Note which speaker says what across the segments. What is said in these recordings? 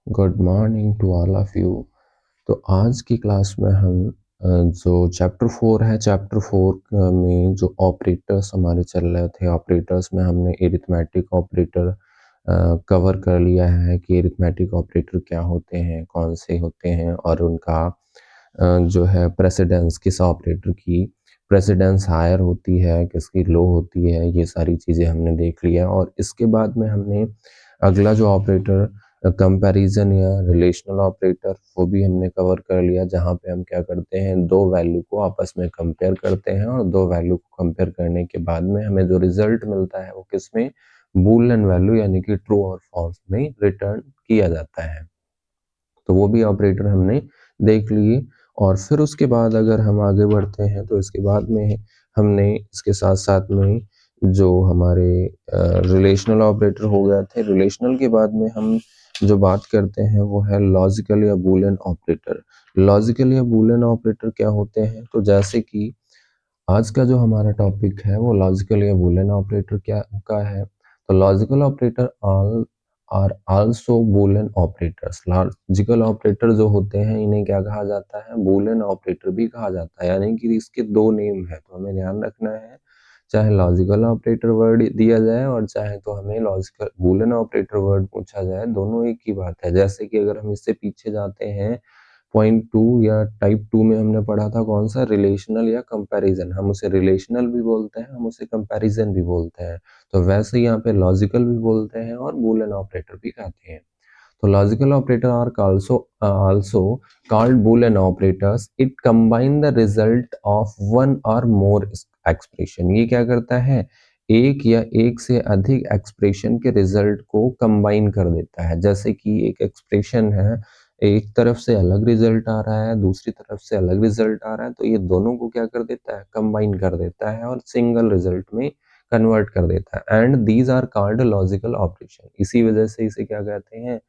Speaker 1: Good morning to all of you. तो आज की क्लास में हम जो चैप्टर 4 है, चैप्टर 4 में जो ऑपरेटर्स हमारे चल रहे थे, ऑपरेटर्स में हमने एरिथमेटिक ऑपरेटर कवर कर लिया है कि एरिथमेटिक ऑपरेटर क्या होते हैं, कौन से होते हैं और उनका जो है प्रेसिडेंस, किस ऑपरेटर की प्रेसिडेंस हायर होती है, किसकी लो होती है, ये सारी चीज़ें हमने देख लिया। और इसके बाद में हमने अगला जो ऑपरेटर कंपैरिजन या रिलेशनल ऑपरेटर, वो भी हमने कवर कर लिया, जहाँ पे हम क्या करते हैं, दो वैल्यू को आपस में कंपेयर करते हैं और दो वैल्यू को कंपेयर करने के बाद में हमें जो रिजल्ट मिलता है वो किसमें, बूलियन वैल्यू यानी कि ट्रू और फॉल्स में रिटर्न किया जाता है। तो वो भी ऑपरेटर हमने देख लिए। और फिर उसके बाद अगर हम आगे बढ़ते हैं तो इसके बाद में हमने इसके साथ साथ में जो हमारे रिलेशनल ऑपरेटर हो गए थे, रिलेशनल के बाद में हम जो बात करते हैं वो है लॉजिकल या बूलियन ऑपरेटर। लॉजिकल या बूलियन ऑपरेटर क्या होते हैं, तो जैसे कि आज का जो हमारा टॉपिक है वो लॉजिकल या बूलियन ऑपरेटर क्या का है। तो logical operator all are also Boolean operators. Logical operator जो होते हैं इन्हें क्या कहा जाता है, बूलियन ऑपरेटर भी कहा जाता है, यानी कि इसके दो नेम है, तो हमें ध्यान रखना है। चाहे लॉजिकल ऑपरेटर वर्ड दिया जाए और चाहे तो हमें लॉजिकल बूलियन ऑपरेटर वर्ड पूछा जाए, दोनों एक ही बात है। जैसे कि अगर हम इससे पीछे जाते हैं, पॉइंट 2 या टाइप 2 में हमने पढ़ा था कौन सा, रिलेशनल या कंपैरिजन। हम उसे रिलेशनल भी बोलते हैं, हम उसे कंपैरिजन भी बोलते हैं। तो वैसे यहाँ पे लॉजिकल भी बोलते हैं और बूलियन ऑपरेटर भी कहते हैं। तो logical operator are also called boolean operators. It combine the result of one or more expression. ये क्या करता है, एक या एक से अधिक एक्सप्रेशन के रिजल्ट को कंबाइन कर देता है। जैसे कि एक एक्सप्रेशन है, एक तरफ से अलग रिजल्ट आ रहा है, दूसरी तरफ से अलग रिजल्ट आ रहा है, तो ये दोनों को क्या कर देता है, कंबाइन कर देता है और सिंगल रिजल्ट में कन्वर्ट कर देता है। And these are called logical operation. इसी वजह से इसे क्या कहते हैं,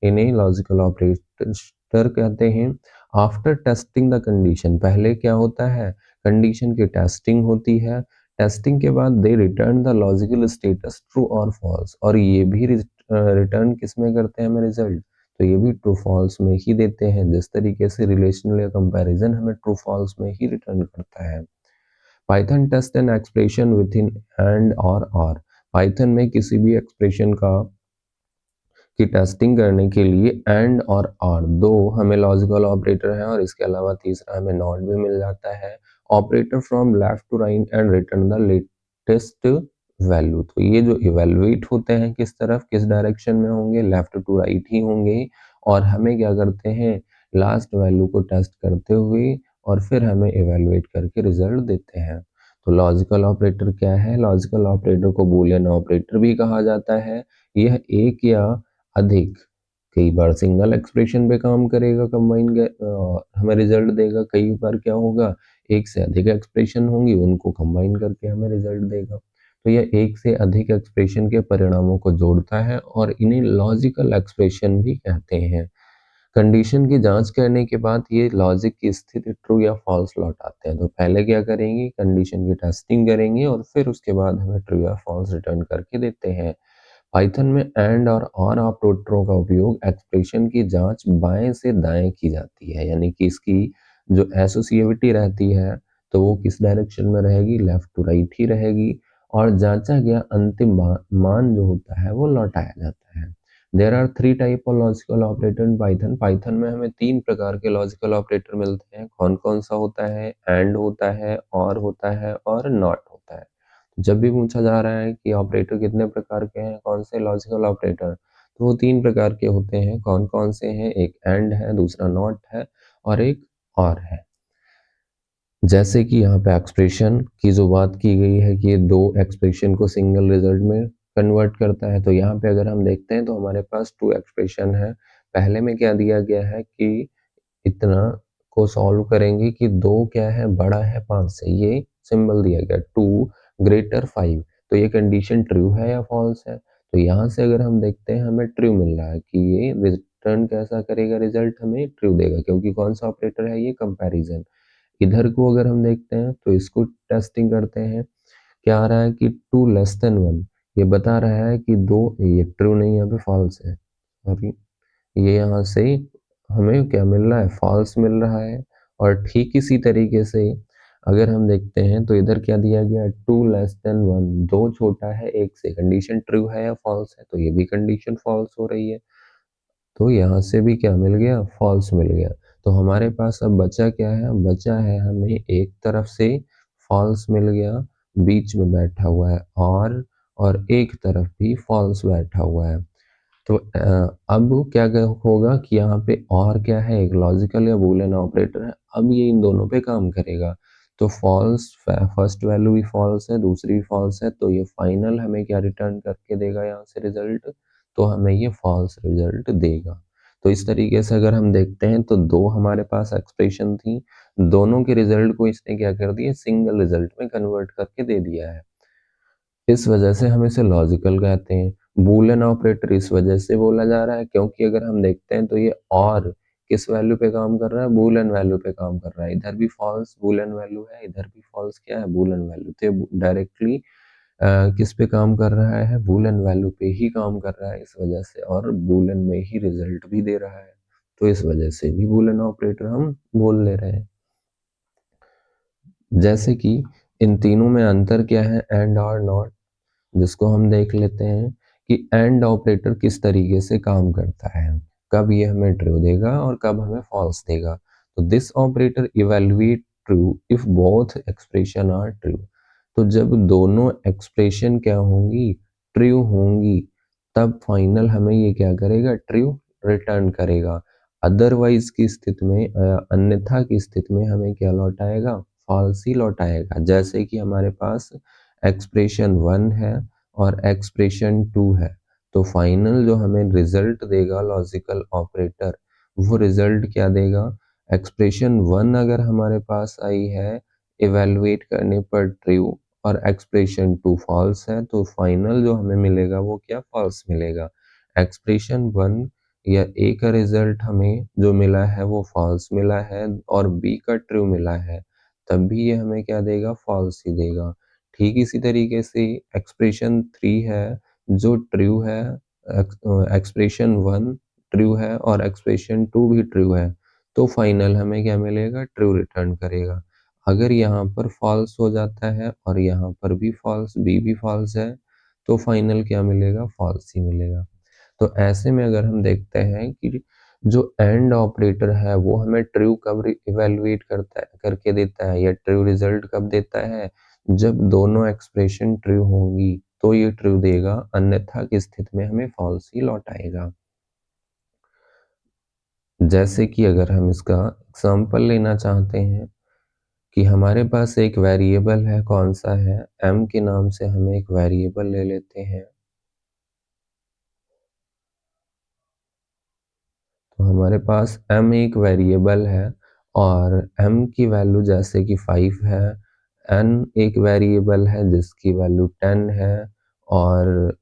Speaker 1: इन्हें लॉजिकल ऑपरेटर कहते हैं। आफ्टर टेस्टिंग द कंडीशन, पहले क्या होता है, कंडीशन की टेस्टिंग होती है। टेस्टिंग के बाद they return the logical status true और फॉल्स, और ये भी रिटर्न किस में करते हैं हमें रिजल्ट, तो ये भी ट्रू फॉल्स में ही देते हैं। जिस तरीके से रिलेशनल या कंपैरिजन हमें ट्रू फॉल्स में ही रिटर्न करता है। Python test an expression with in and और आर। पाइथन में किसी भी एक्सप्रेशन का की टेस्टिंग करने के लिए एंड और आर दो हमें लॉजिकल ऑपरेटर है, और इसके अलावा तीसरा हमें नॉट भी मिल जाता है। Operator from left to right and return the latest value. तो ये जो इवेलुएट होते हैं किस तरफ, किस डायरेक्शन में होंगे, लेफ्ट टू राइट ही होंगे। और हमें क्या करते हैं, लास्ट वैल्यू को टेस्ट करते हुए और फिर हमें इवेलुएट करके रिजल्ट देते हैं। तो लॉजिकल ऑपरेटर क्या है, लॉजिकल ऑपरेटर को बूलियन ऑपरेटर भी कहा जाता है। यह एक या अधिक, कई बार सिंगल एक्सप्रेशन पे काम करेगा, हमें रिजल्ट देगा। कई बार क्या होगा, एक से अधिक एक्सप्रेशन होंगी, उनको कंबाइन करके हमें रिजल्ट देगा। तो यह एक से अधिक एक्सप्रेशन के परिणामों को जोड़ता है और इन्हें लॉजिकल एक्सप्रेशन भी कहते हैं। कंडीशन की जांच करने के बाद ये लॉजिक की स्थिति ट्रू या फॉल्स लौटाते हैं। तो पहले क्या करेंगे, कंडीशन की टेस्टिंग करेंगे और फिर उसके बाद हमें ट्रू या फॉल्स रिटर्न करके देते हैं। पाइथन में एंड और ऑपरेटरों का उपयोग एक्सप्रेशन की जांच बाएं से दाएं की जाती है, यानी कि इसकी जो एसोसिएविटी रहती है तो वो किस डायरेक्शन में रहेगी, लेफ्ट टू राइट ही रहेगी। और जांचा गया अंतिम मान जो होता है वो लौटाया जाता है। There are 3 type of logical operator in Python. Python में हमें 3 प्रकार के लॉजिकल ऑपरेटर मिलते हैं। कौन कौन सा होता है, एंड होता है, और होता है और नॉट होता है। जब भी पूछा जा रहा है कि ऑपरेटर कितने प्रकार के हैं, कौन से लॉजिकल ऑपरेटर, तो वो 3 प्रकार के होते हैं। कौन कौन से हैं, एक एंड है, दूसरा नॉट है और एक और है। जैसे कि यहाँ पे एक्सप्रेशन की जो बात की गई है कि ये दो एक्सप्रेशन को सिंगल रिजल्ट में कन्वर्ट करता है, तो यहाँ पे अगर हम देखते हैं तो हमारे पास 2 एक्सप्रेशन है। पहले में क्या दिया गया है कि इतना को सॉल्व करेंगे कि 2 क्या है, बड़ा है 5 से, ये सिंबल दिया गया 2 ग्रेटर 5। तो ये कंडीशन ट्रू है या फॉल्स है, तो यहाँ से अगर हम देखते हैं हमें ट्रू मिल रहा है कि ये रिटर्न कैसा करेगा, रिजल्ट हमें ट्रू देगा, क्योंकि कौन सा ऑपरेटर है, ये कंपैरिजन। इधर को अगर हम देखते हैं तो इसको टेस्टिंग करते हैं, क्या आ रहा है कि 2 <1, ये बता रहा है कि 2, ये ट्रू नहीं, यहाँ पे फॉल्स है, सॉरी, ये यहाँ से हमें क्या मिल रहा है, फॉल्स मिल रहा है। और ठीक इसी तरीके से अगर हम देखते हैं तो इधर क्या दिया गया है, 2 लेस देन 1, 2 छोटा है 1 से, कंडीशन ट्रू है या फॉल्स है, तो ये भी कंडीशन फॉल्स हो रही है। तो यहाँ से भी क्या मिल गया, फॉल्स मिल गया। तो हमारे पास अब बचा क्या है, बचा है हमें एक तरफ से फॉल्स मिल गया, बीच में बैठा हुआ है और एक तरफ भी फॉल्स बैठा हुआ है। तो अब क्या होगा कि यहाँ पे और क्या है, एक लॉजिकल या बूलियन ऑपरेटर है, अब ये इन दोनों पे काम करेगा। तो फॉल्स, फर्स्ट वैल्यू भी फॉल्स है, दूसरी भी फॉल्स है, तो ये फाइनल हमें क्या रिटर्न करके देगा यहाँ से रिजल्ट, तो हमें ये फॉल्स रिजल्ट देगा। तो इस तरीके से अगर हम देखते हैं तो दो हमारे पास एक्सप्रेशन थी, दोनों के रिजल्ट को इसने क्या कर दिया, सिंगल रिजल्ट में कन्वर्ट करके दे दिया है। इस वजह से हम इसे लॉजिकल कहते हैं। बूलियन ऑपरेटर इस वजह से बोला जा रहा है क्योंकि अगर हम देखते हैं तो ये और किस वैल्यू पे काम कर रहा है, बूलियन वैल्यू पे काम कर रहा है। इधर भी फॉल्स बूलियन वैल्यू है, इधर भी फॉल्स क्या है, बूलियन वैल्यू। तो डायरेक्टली किस पे काम कर रहा है, बूलियन वैल्यू पे ही काम कर रहा है इस वजह से, और बूलियन में ही रिजल्ट भी दे रहा है। तो इस वजह से भी बूलियन ऑपरेटर हम बोल ले रहे हैं। जैसे कि इन तीनों में अंतर क्या है, एंड और नॉट, जिसको हम देख लेते हैं कि एंड ऑपरेटर किस तरीके से काम करता है, कब ये हमें ट्रू देगा और कब हमें फॉल्स देगा। तो this operator evaluate true if both expression are true. तो जब दोनों एक्सप्रेशन क्या होंगी, ट्रू होंगी, तब फाइनल हमें ये क्या करेगा, ट्रू रिटर्न करेगा। अदरवाइज की स्थिति में अन्यथा की स्थिति में हमें क्या लौटाएगा, फॉल्स ही लौटाएगा। जैसे कि हमारे पास एक्सप्रेशन 1 है और एक्सप्रेशन 2 है, तो फाइनल जो हमें रिजल्ट देगा लॉजिकल ऑपरेटर, वो रिजल्ट क्या देगा, एक्सप्रेशन 1 अगर हमारे पास आई है इवेलुएट करने पर ट्रू और एक्सप्रेशन 2 फॉल्स है, तो फाइनल जो हमें मिलेगा वो क्या, फॉल्स मिलेगा। एक्सप्रेशन 1 या ए का रिजल्ट हमें जो मिला है वो फॉल्स मिला है और बी का ट्रू मिला है, तब भी ये हमें क्या देगा, फॉल्स ही देगा। ठीक इसी तरीके से एक्सप्रेशन 3 है जो ट्रू है, एक्सप्रेशन 1 ट्रू है और एक्सप्रेशन 2 भी ट्रू है, तो फाइनल हमें क्या मिलेगा, ट्रू रिटर्न करेगा। अगर यहाँ पर फॉल्स हो जाता है और यहाँ पर भी फॉल्स, बी भी फॉल्स है, तो फाइनल क्या मिलेगा, फॉल्स ही मिलेगा। तो ऐसे में अगर हम देखते हैं कि जो एंड ऑपरेटर है वो हमें ट्रू कब इवेलुएट करता है, करके देता है, या ट्रू रिजल्ट कब देता है, जब दोनों एक्सप्रेशन ट्रू होंगी तो ये ट्रू देगा, अन्यथा की स्थिति में हमें फॉल्स ही लौटाएगा। जैसे कि अगर हम इसका एग्जाम्पल लेना चाहते हैं कि हमारे पास एक वेरिएबल है, कौन सा है, m के नाम से हम एक वेरिएबल ले लेते हैं। तो हमारे पास m एक वेरिएबल है और m की वैल्यू जैसे कि 5 है, n एक वेरिएबल है जिसकी वैल्यू 10 है और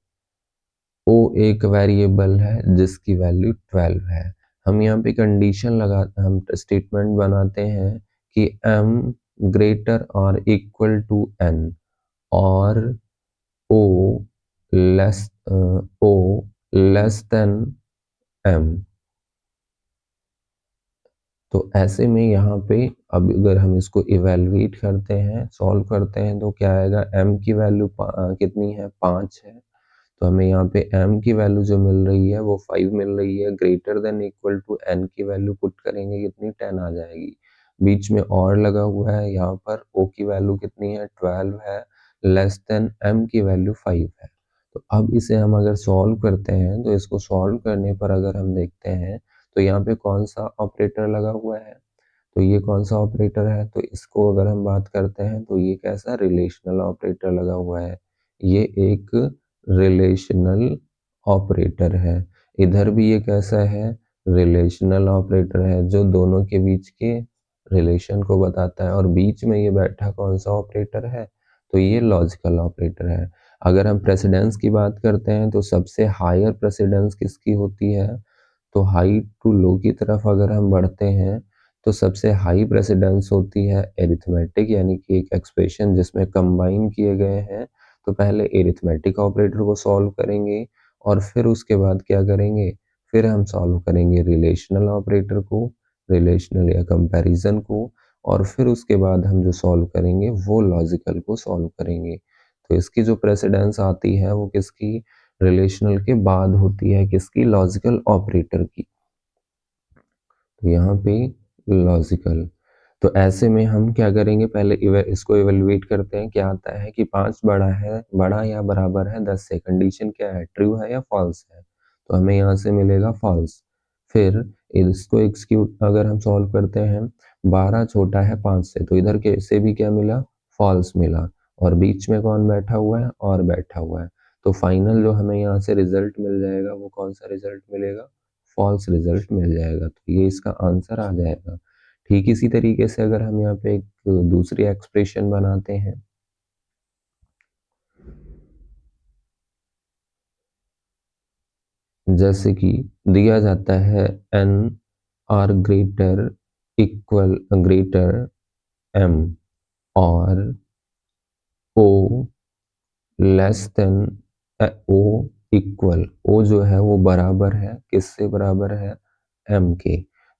Speaker 1: o एक वेरिएबल है जिसकी वैल्यू 12 है। हम यहाँ पे कंडीशन लगाते, हम स्टेटमेंट बनाते हैं कि m ग्रेटर और इक्वल टू n और o less o less then m। तो ऐसे में यहाँ पे अब अगर हम इसको इवेलुएट करते हैं, सॉल्व करते हैं, तो क्या आएगा, m की वैल्यू कितनी है, 5 है। तो हमें यहाँ पे m की वैल्यू जो मिल रही है वो 5 मिल रही है, greater than equal to n की वैल्यू पुट करेंगे कितनी, 10 आ जाएगी। बीच में और लगा हुआ है, यहाँ पर o की वैल्यू कितनी है, 12 है, लेस देन m की वैल्यू 5 है। तो अब इसे हम अगर सॉल्व करते हैं तो इसको सॉल्व करने पर अगर हम देखते हैं तो यहाँ पे कौन सा ऑपरेटर लगा हुआ है, तो ये कौन सा ऑपरेटर है, तो इसको अगर हम बात करते हैं तो ये कैसा, रिलेशनल ऑपरेटर लगा हुआ है। ये एक रिलेशनल ऑपरेटर है। इधर भी ये कैसा है, रिलेशनल ऑपरेटर है जो दोनों के बीच के रिलेशन को बताता है, और बीच में ये बैठा कौन सा ऑपरेटर है, तो ये लॉजिकल ऑपरेटर है। अगर हम प्रेसिडेंस की बात करते हैं तो सबसे हायर प्रेसिडेंस किसकी होती है, तो हाई टू लो की तरफ अगर हम बढ़ते हैं तो सबसे हाई प्रेसिडेंस होती है एरिथमेटिक, यानी कि एक एक्सप्रेशन जिसमें कंबाइन किए गए हैं। तो पहले एरिथमेटिक ऑपरेटर को सॉल्व करेंगे और फिर उसके बाद क्या करेंगे, फिर हम सॉल्व करेंगे रिलेशनल ऑपरेटर को, रिलेशनल या कंपैरिजन को, और फिर उसके बाद हम जो सॉल्व करेंगे वो लॉजिकल को सॉल्व करेंगे। तो इसकी जो प्रेसिडेंस आती है वो किसकी, रिलेशनल के बाद होती है, किसकी, लॉजिकल ऑपरेटर की। तो यहाँ पे लॉजिकल। तो ऐसे में हम क्या करेंगे, पहले इसको इवेलुएट करते हैं। क्या आता है कि 5 बड़ा या बराबर है 10 से। कंडीशन क्या है, ट्रू है या फॉल्स है। तो हमें यहाँ से मिलेगा फॉल्स। फिर इसको एक्सिक्यूट अगर हम सॉल्व करते हैं, 12 छोटा है 5 से, तो इधर के से भी क्या मिला, फॉल्स मिला। और बीच में कौन बैठा हुआ है, और बैठा हुआ है। तो फाइनल जो हमें यहाँ से रिजल्ट मिल जाएगा वो कौन सा रिजल्ट मिलेगा, फॉल्स रिजल्ट मिल जाएगा। तो ये इसका आंसर आ जाएगा। ठीक इसी तरीके से अगर हम यहाँ पे एक दूसरी एक्सप्रेशन बनाते हैं, जैसे कि दिया जाता है n or greater equal greater m और o less than O equal, O जो है वो बराबर है, किससे बराबर है, m के।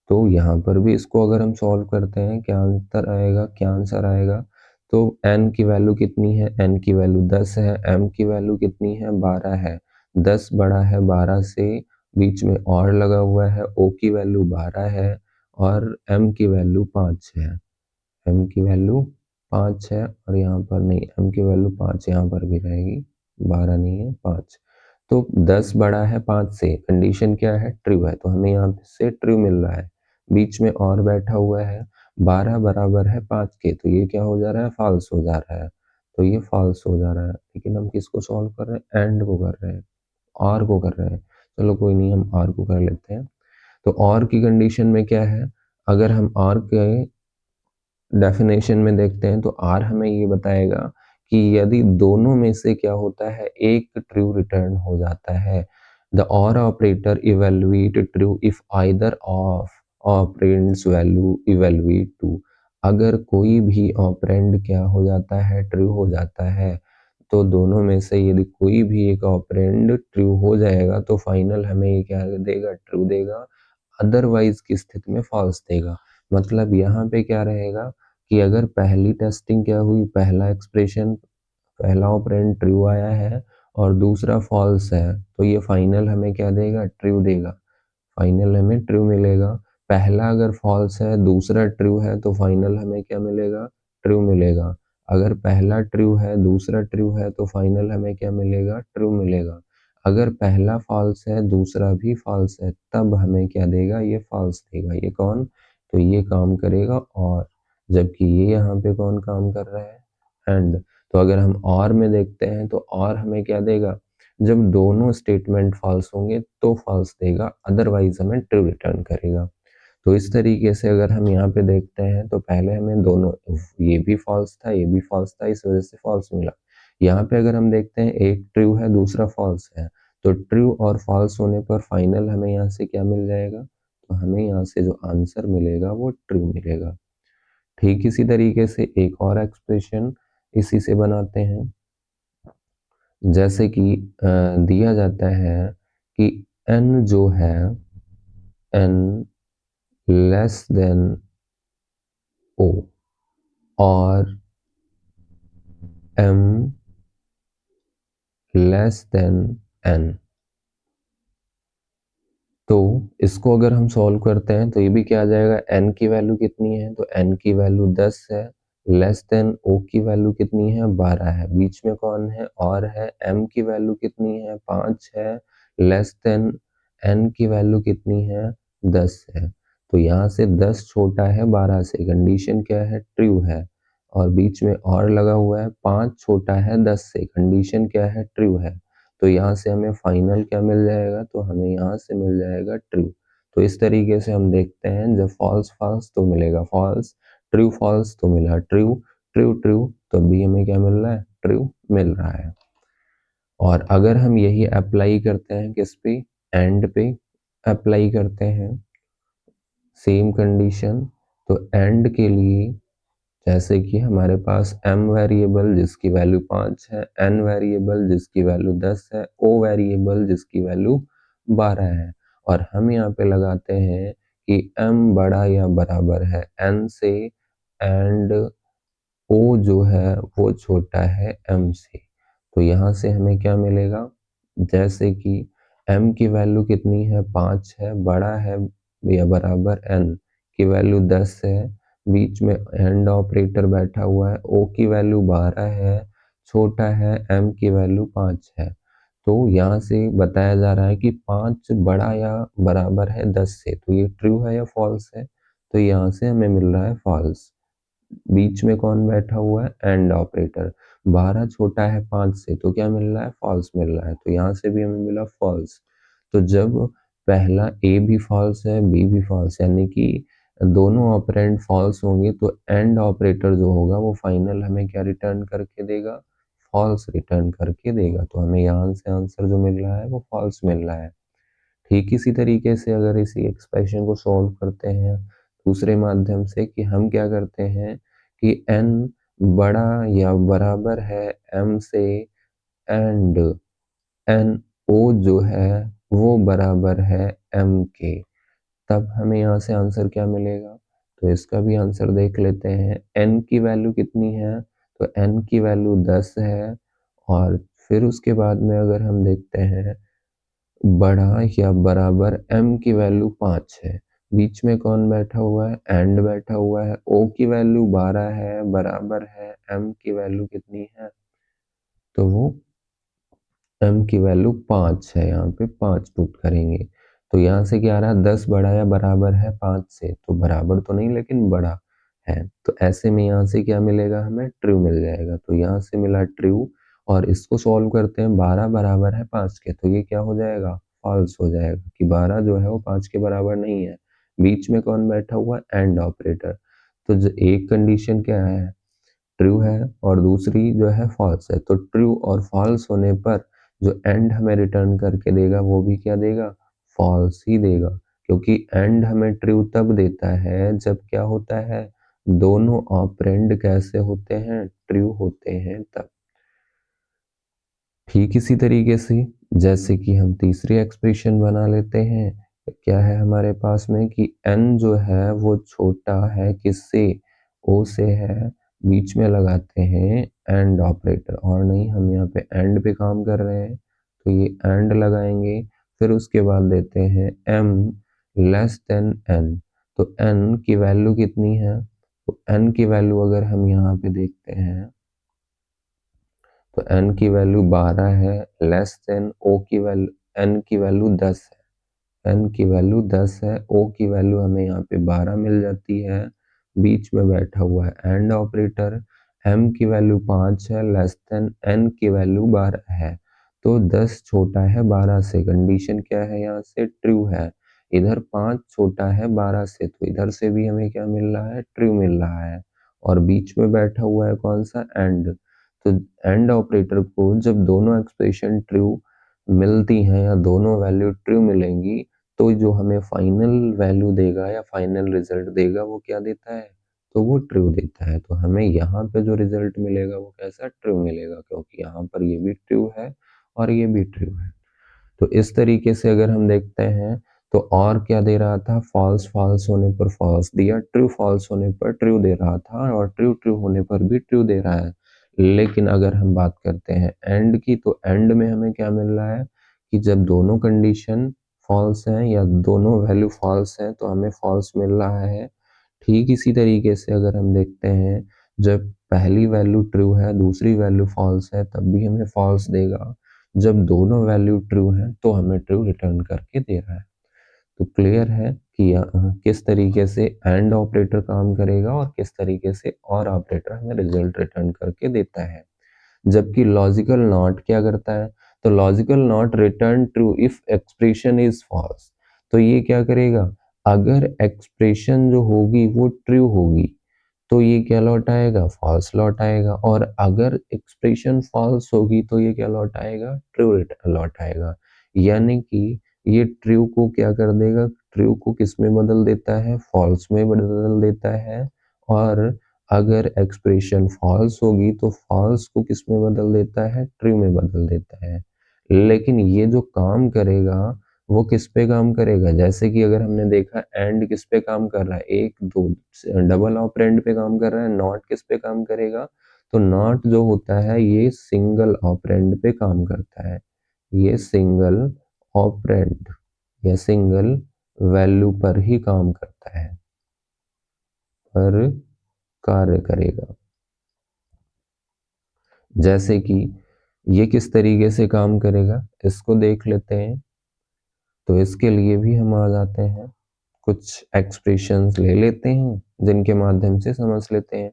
Speaker 1: तो यहाँ पर भी इसको अगर हम सॉल्व करते हैं, क्या आंसर आएगा, क्या आंसर आएगा। तो n की वैल्यू कितनी है, n की वैल्यू 10 है, m की वैल्यू कितनी है, 12 है। 10 बड़ा है 12 से, बीच में और लगा हुआ है, o की वैल्यू 12 है और m की वैल्यू 5 है। m की वैल्यू 5 है और यहाँ पर नहीं, m की वैल्यू 5 यहाँ पर भी रहेगी, 12 नहीं है 5। तो 10 बड़ा है 5 से, कंडीशन क्या है, ट्रू है, तो हमें यहाँ से ट्रू मिल रहा है। बीच में और बैठा हुआ है, 12 बराबर है 5 के, तो ये क्या हो जा रहा है, फॉल्स हो जा रहा है। तो ये फॉल्स हो जा रहा है, लेकिन हम किसको सॉल्व कर रहे हैं, एंड को कर रहे हैं, और को कर रहे हैं। चलो कोई नहीं, हम और को कर लेते हैं। तो और की कंडीशन में क्या है, अगर हम और के डेफिनेशन में देखते हैं तो आर हमें ये बताएगा कि यदि दोनों में से क्या होता है, एक ट्रू रिटर्न हो जाता है। The or operator evaluate true if either of operands value evaluate to. अगर कोई भी ऑपरेंड क्या हो जाता है, ट्रू हो जाता है, तो दोनों में से यदि कोई भी एक ऑपरेंड ट्रू हो जाएगा तो फाइनल हमें ये क्या देगा, ट्रू देगा। अदरवाइज की स्थिति में फॉल्स देगा। मतलब यहाँ पे क्या रहेगा कि अगर पहली टेस्टिंग क्या हुई, पहला एक्सप्रेशन, पहला ऑपरेंड ट्रू आया है और दूसरा फॉल्स है, तो ये फाइनल हमें क्या देगा, ट्रू देगा। फाइनल हमें ट्रू मिलेगा। पहला अगर फॉल्स है, दूसरा ट्रू है, तो फाइनल हमें क्या मिलेगा, ट्रू मिलेगा। अगर पहला ट्रू है, दूसरा ट्रू है, तो फाइनल हमें क्या मिलेगा, ट्रू मिलेगा। अगर पहला फॉल्स है, दूसरा भी फॉल्स है, तब हमें क्या देगा, ये फॉल्स देगा। ये कौन, तो ये काम करेगा और, जबकि ये यहाँ पे कौन काम कर रहा है, एंड। तो अगर हम और में देखते हैं तो और हमें क्या देगा, जब दोनों स्टेटमेंट फॉल्स होंगे तो फॉल्स देगा, अदरवाइज हमें ट्रू रिटर्न करेगा। तो इस तरीके से अगर हम यहाँ पे देखते हैं तो पहले हमें दोनों, ये भी फॉल्स था, ये भी फॉल्स था, इस वजह से फॉल्स मिला। यहाँ पे अगर हम देखते हैं एक ट्रू है, दूसरा फॉल्स है, तो ट्रू और फॉल्स होने पर फाइनल हमें यहाँ से क्या मिल जाएगा, तो हमें यहाँ से जो आंसर मिलेगा वो ट्रू मिलेगा। ठीक इसी तरीके से एक और एक्सप्रेशन इसी से बनाते हैं। जैसे कि दिया जाता है कि n जो है, n लेस देन o और m लेस देन n। तो इसको अगर हम सॉल्व करते हैं तो ये भी क्या आ जाएगा, n की वैल्यू कितनी है, तो n की वैल्यू 10 है, लेस देन o की वैल्यू कितनी है, 12 है, बीच में कौन है, और है, m की वैल्यू कितनी है, 5 है, लेस देन n की वैल्यू कितनी है, 10 है। तो यहाँ से 10 छोटा है 12 से, कंडीशन क्या है, ट्रू है, और बीच में और लगा हुआ है, 5 छोटा है 10 से, कंडीशन क्या है, ट्रू है। तो यहाँ से हमें फाइनल क्या मिल जाएगा, तो हमें यहाँ से मिल जाएगा ट्रू। तो इस तरीके से हम देखते हैं, जब फॉल्स फॉल्स तो मिलेगा फॉल्स, ट्रू फॉल्स तो मिला ट्रू, ट्रू ट्रू तो भी हमें क्या मिल रहा है, ट्रू मिल रहा है। और अगर हम यही अप्लाई करते हैं किस पे, एंड पे अप्लाई करते हैं सेम कंडीशन, तो एंड के लिए जैसे कि हमारे पास m वेरिएबल जिसकी वैल्यू 5 है, n वेरिएबल जिसकी वैल्यू 10 है, o वेरिएबल जिसकी वैल्यू 12 है, और हम यहाँ पे लगाते हैं कि m बड़ा या बराबर है n से एंड o जो है वो छोटा है m से। तो यहाँ से हमें क्या मिलेगा, जैसे कि m की वैल्यू कितनी है 5 है, बड़ा है या बराबर n की वैल्यू 10 है, बीच में एंड ऑपरेटर बैठा हुआ है, o की वैल्यू 12 है, छोटा है m की वैल्यू 5 है। तो यहाँ से बताया जा रहा है कि 5 बड़ा या बराबर है 10 से, तो ये ट्रू है या फॉल्स है, तो यहाँ से हमें मिल रहा है फॉल्स। बीच में कौन बैठा हुआ है, एंड ऑपरेटर, 12 छोटा है 5 से, तो क्या मिल रहा है, फॉल्स मिल रहा है, तो यहाँ से भी हमें मिला फॉल्स। तो जब पहला ए भी फॉल्स है बी भी फॉल्स, यानी कि दोनों ऑपरेंड फॉल्स होंगे, तो एंड ऑपरेटर जो होगा वो फाइनल हमें क्या रिटर्न करके देगा, फॉल्स रिटर्न करके देगा। तो हमें यहाँ से आंसर जो मिल रहा है वो फॉल्स मिल रहा है। ठीक इसी तरीके से अगर इसी एक्सप्रेशन को सॉल्व करते हैं दूसरे माध्यम से, कि हम क्या करते हैं कि n बड़ा या बराबर है m से एंड n o जो है वो बराबर है m के, तब हमें यहाँ से आंसर क्या मिलेगा। तो इसका भी आंसर देख लेते हैं। n की वैल्यू कितनी है, तो n की वैल्यू 10 है, और फिर उसके बाद में अगर हम देखते हैं बड़ा या बराबर m की वैल्यू 5 है, बीच में कौन बैठा हुआ है, एंड बैठा हुआ है, o की वैल्यू 12 है, बराबर है m की वैल्यू कितनी है, तो वो m की वैल्यू 5 है, यहाँ पे 5 पुट करेंगे। तो यहाँ से क्या आ रहा है, 10 बड़ा या बराबर है 5 से, तो बराबर तो नहीं लेकिन बड़ा है, तो ऐसे में यहाँ से क्या मिलेगा, हमें ट्रू मिल जाएगा। तो यहाँ से मिला ट्रू, और इसको सॉल्व करते हैं, 12 बराबर है 5 के, तो ये क्या हो जाएगा, फॉल्स हो जाएगा, कि 12 जो है वो 5 के बराबर नहीं है। बीच में कौन बैठा हुआ है, एंड ऑपरेटर, तो जो एक कंडीशन क्या है, ट्रू है, और दूसरी जो है फॉल्स है। तो ट्रू और फॉल्स होने पर जो एंड हमें रिटर्न करके देगा वो भी क्या देगा, फॉल्स ही देगा, क्योंकि एंड हमें ट्रू तब देता है जब क्या होता है, दोनों ऑपरेंड कैसे होते हैं, ट्रू होते हैं तब। ठीक इसी तरीके से जैसे कि हम तीसरी एक्सप्रेशन बना लेते हैं, क्या है हमारे पास में कि n जो है वो छोटा है किससे, o से है, बीच में लगाते हैं एंड ऑपरेटर, और नहीं हम यहाँ पे एंड पे काम कर रहे हैं, तो ये एंड लगाएंगे, फिर उसके बाद देते हैं m लेस देन n, तो n की वैल्यू कितनी है, तो n की वैल्यू अगर हम यहाँ पे देखते हैं तो n की वैल्यू 12 है, लेस देन o की वैल्यू, n की वैल्यू 10 है, n की वैल्यू 10 है, o की वैल्यू हमें यहाँ पे 12 मिल जाती है, बीच में बैठा हुआ है एंड ऑपरेटर, m की वैल्यू 5 है, लेस देन n की वैल्यू 12 है, तो 10 छोटा है 12 से, कंडीशन क्या है यहाँ से, ट्रू है, इधर 5 छोटा है 12 से, तो इधर से भी हमें क्या मिल रहा है, ट्रू मिल रहा है, और बीच में बैठा हुआ है कौन सा, एंड, तो एंड ऑपरेटर को जब दोनों एक्सप्रेशन ट्रू मिलती हैं या दोनों वैल्यू ट्रू मिलेंगी, तो जो हमें फाइनल वैल्यू देगा या फाइनल रिजल्ट देगा वो क्या देता है, तो वो ट्रू देता है। तो हमें यहाँ पे जो रिजल्ट मिलेगा वो कैसा, ट्रू मिलेगा, क्योंकि यहाँ पर ये भी ट्रू है और ये भी ट्रू है। तो इस तरीके से अगर हम देखते हैं तो और क्या दे रहा था, फॉल्स फॉल्स होने पर फॉल्स दिया, ट्रू फॉल्स होने पर ट्रू दे रहा था, और ट्रू ट्रू होने पर भी ट्रू दे रहा है। लेकिन अगर हम बात करते हैं एंड की, तो एंड में हमें क्या मिल रहा है कि जब दोनों कंडीशन फॉल्स हैं या दोनों वैल्यू फॉल्स हैं तो हमें फॉल्स मिल रहा है। ठीक इसी तरीके से अगर हम देखते हैं, जब पहली वैल्यू ट्रू है दूसरी वैल्यू फॉल्स है तब भी हमें फॉल्स देगा, जब दोनों वैल्यू ट्रू हैं तो हमें ट्रू रिटर्न करके दे रहा है। तो क्लियर है कि किस तरीके से एंड ऑपरेटर काम करेगा और किस तरीके से और ऑपरेटर हमें रिजल्ट रिटर्न करके देता है। जबकि लॉजिकल नॉट क्या करता है, तो logical not return true if expression is false, तो ये क्या करेगा, अगर एक्सप्रेशन जो होगी वो ट्रू होगी तो ये क्या लौट आएगा, फॉल्स लौट आएगा, और अगर एक्सप्रेशन फॉल्स होगी तो ये क्या लौट आएगा, ट्रू लौट आएगा। यानी कि ये ट्रू को क्या कर देगा, ट्रू को किस में बदल देता है, फॉल्स में बदल देता है, और अगर एक्सप्रेशन फॉल्स होगी तो फॉल्स को किस में बदल देता है, ट्रू में बदल देता है। लेकिन ये जो काम करेगा वो किस पे काम करेगा, जैसे कि अगर हमने देखा एंड किस पे काम कर रहा है, 1 2 डबल ऑपरेंड पे काम कर रहा है, नॉट किस पे काम करेगा, तो नॉट जो होता है ये सिंगल ऑपरेंड पे काम करता है, ये सिंगल ऑपरेंड या सिंगल वैल्यू पर ही काम करता है, पर कार्य करेगा। जैसे कि ये किस तरीके से काम करेगा इसको देख लेते हैं। तो इसके लिए भी हम आ जाते हैं, कुछ एक्सप्रेशंस ले लेते हैं जिनके माध्यम से समझ लेते हैं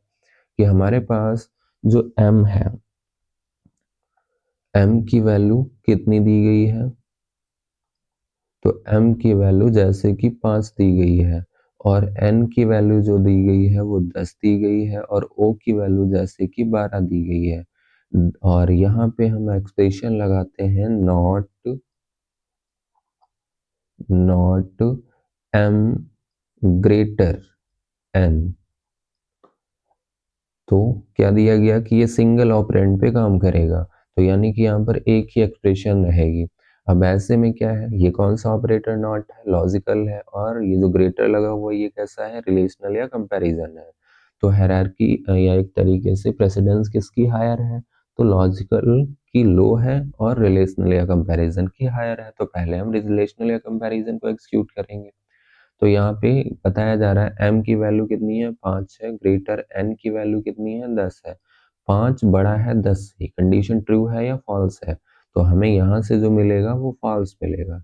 Speaker 1: कि हमारे पास जो m है, m की वैल्यू कितनी दी गई है, तो m की वैल्यू जैसे कि 5 दी गई है, और n की वैल्यू जो दी गई है वो 10 दी गई है, और o की वैल्यू जैसे कि 12 दी गई है। और यहाँ पे हम एक्सप्रेशन लगाते हैं नॉट m ग्रेटर n। तो क्या दिया गया कि ये सिंगल ऑपरेंड पे काम करेगा, तो यानी कि यहाँ पर एक ही एक्सप्रेशन रहेगी। अब ऐसे में क्या है, ये कौन सा ऑपरेटर नॉट है, लॉजिकल है, और ये जो ग्रेटर लगा हुआ ये कैसा है, रिलेशनल या कंपैरिजन है। तो हायरार्की या एक तरीके से प्रेसिडेंस किसकी हायर है, तो लॉजिकल की लो है और रिलेशनल या कंपैरिजन की हायर है। तो पहले हम रिलेशनल या कंपैरिजन को एग्जीक्यूट करेंगे। तो यहाँ पे बताया जा रहा है m की वैल्यू कितनी है, 5 है, ग्रेटर n की वैल्यू कितनी है, 10 है। 5 बड़ा है 10 से, कंडीशन ट्रू है या फॉल्स है, तो हमें यहाँ से जो मिलेगा वो फॉल्स मिलेगा।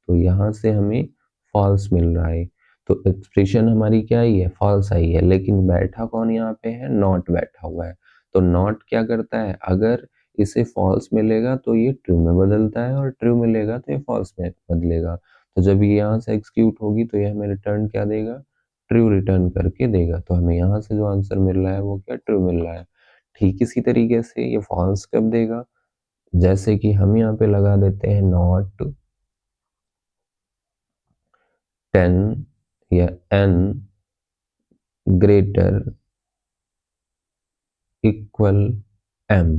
Speaker 1: तो यहाँ से हमें फॉल्स मिल रहा है, तो एक्सप्रेशन हमारी क्या आई है, फॉल्स आई है। लेकिन बैठा कौन यहाँ पे है, नॉट बैठा हुआ है। तो नॉट क्या करता है, अगर इसे फॉल्स मिलेगा तो ये ट्रू में बदलता है, और ट्रू मिलेगा तो ये फॉल्स में बदलेगा। तो जब ये यहाँ से एग्जीक्यूट होगी तो ये हमें रिटर्न क्या देगा, ट्रू रिटर्न करके देगा। तो हमें यहाँ से जो आंसर मिल रहा है वो क्या, ट्रू मिल रहा है। ठीक इसी तरीके से ये फॉल्स कब देगा, जैसे कि हम यहाँ पे लगा देते हैं नॉट 10 या n ग्रेटर इक्वल m।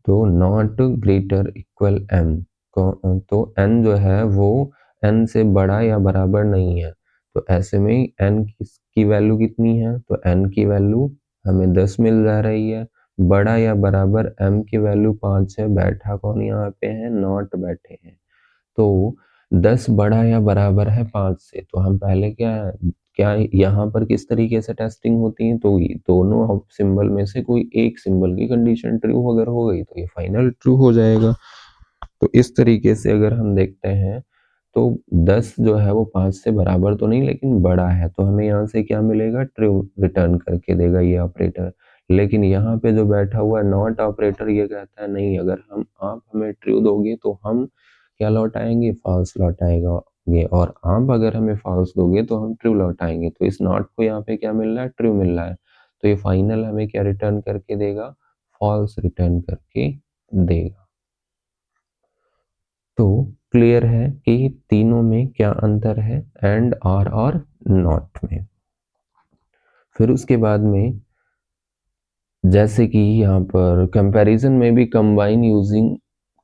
Speaker 1: तो नॉट ग्रेटर इक्वल m, तो n जो है वो n से बड़ा या बराबर नहीं है। तो ऐसे में n की वैल्यू कितनी है, तो n की वैल्यू हमें 10 मिल जा रही है, बड़ा या बराबर m की वैल्यू 5 है। बैठा कौन यहाँ पे है, नॉट बैठे हैं। तो 10 बड़ा या बराबर है 5 से, तो हम पहले क्या यहाँ पर किस तरीके से टेस्टिंग होती है, तो दोनों सिंबल में से कोई एक सिंबल की कंडीशन ट्रू अगर हो गई तो ये फाइनल ट्रू हो जाएगा। तो इस तरीके से अगर हम देखते हैं तो 10 जो है वो 5 से बराबर तो नहीं लेकिन बड़ा है, तो हमें यहाँ से क्या मिलेगा, ट्रू रिटर्न करके देगा ये ऑपरेटर। लेकिन यहाँ पे जो बैठा हुआ है नॉट ऑपरेटर ये कहता है नहीं, अगर आप हमें ट्रू दोगे तो हम क्या लौटाएंगे, फॉल्स लौटाएगा ये, और आप अगर हमें फॉल्स दोगे तो हम ट्रू लौटाएंगे। तो इस नॉट को यहाँ पे क्या मिल रहा है, ट्रू मिल रहा है। तो ये फाइनल हमें क्या रिटर्न करके देगा, फॉल्स रिटर्न करके देगा। तो क्लियर है कि तीनों में क्या अंतर है, एंड और नॉट में। फिर उसके बाद में जैसे कि यहाँ पर कंपैरिजन में भी कंबाइन यूजिंग,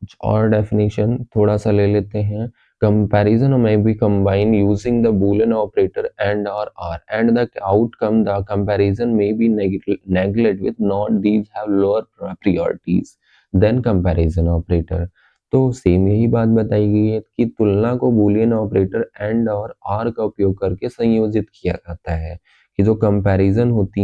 Speaker 1: कुछ और डेफिनेशन थोड़ा सा ले लेते हैं। कंपैरिजन में भी combine using the Boolean operator and और or, and the outcome the comparison में be neglect with not these have lower priorities than comparison operator. तो सेम यही बात बताई गई है कि तुलना को बूलियन ऑपरेटर एंड और आर का उपयोग करके संयोजित किया जाता है, कि जो कंपैरिजन होते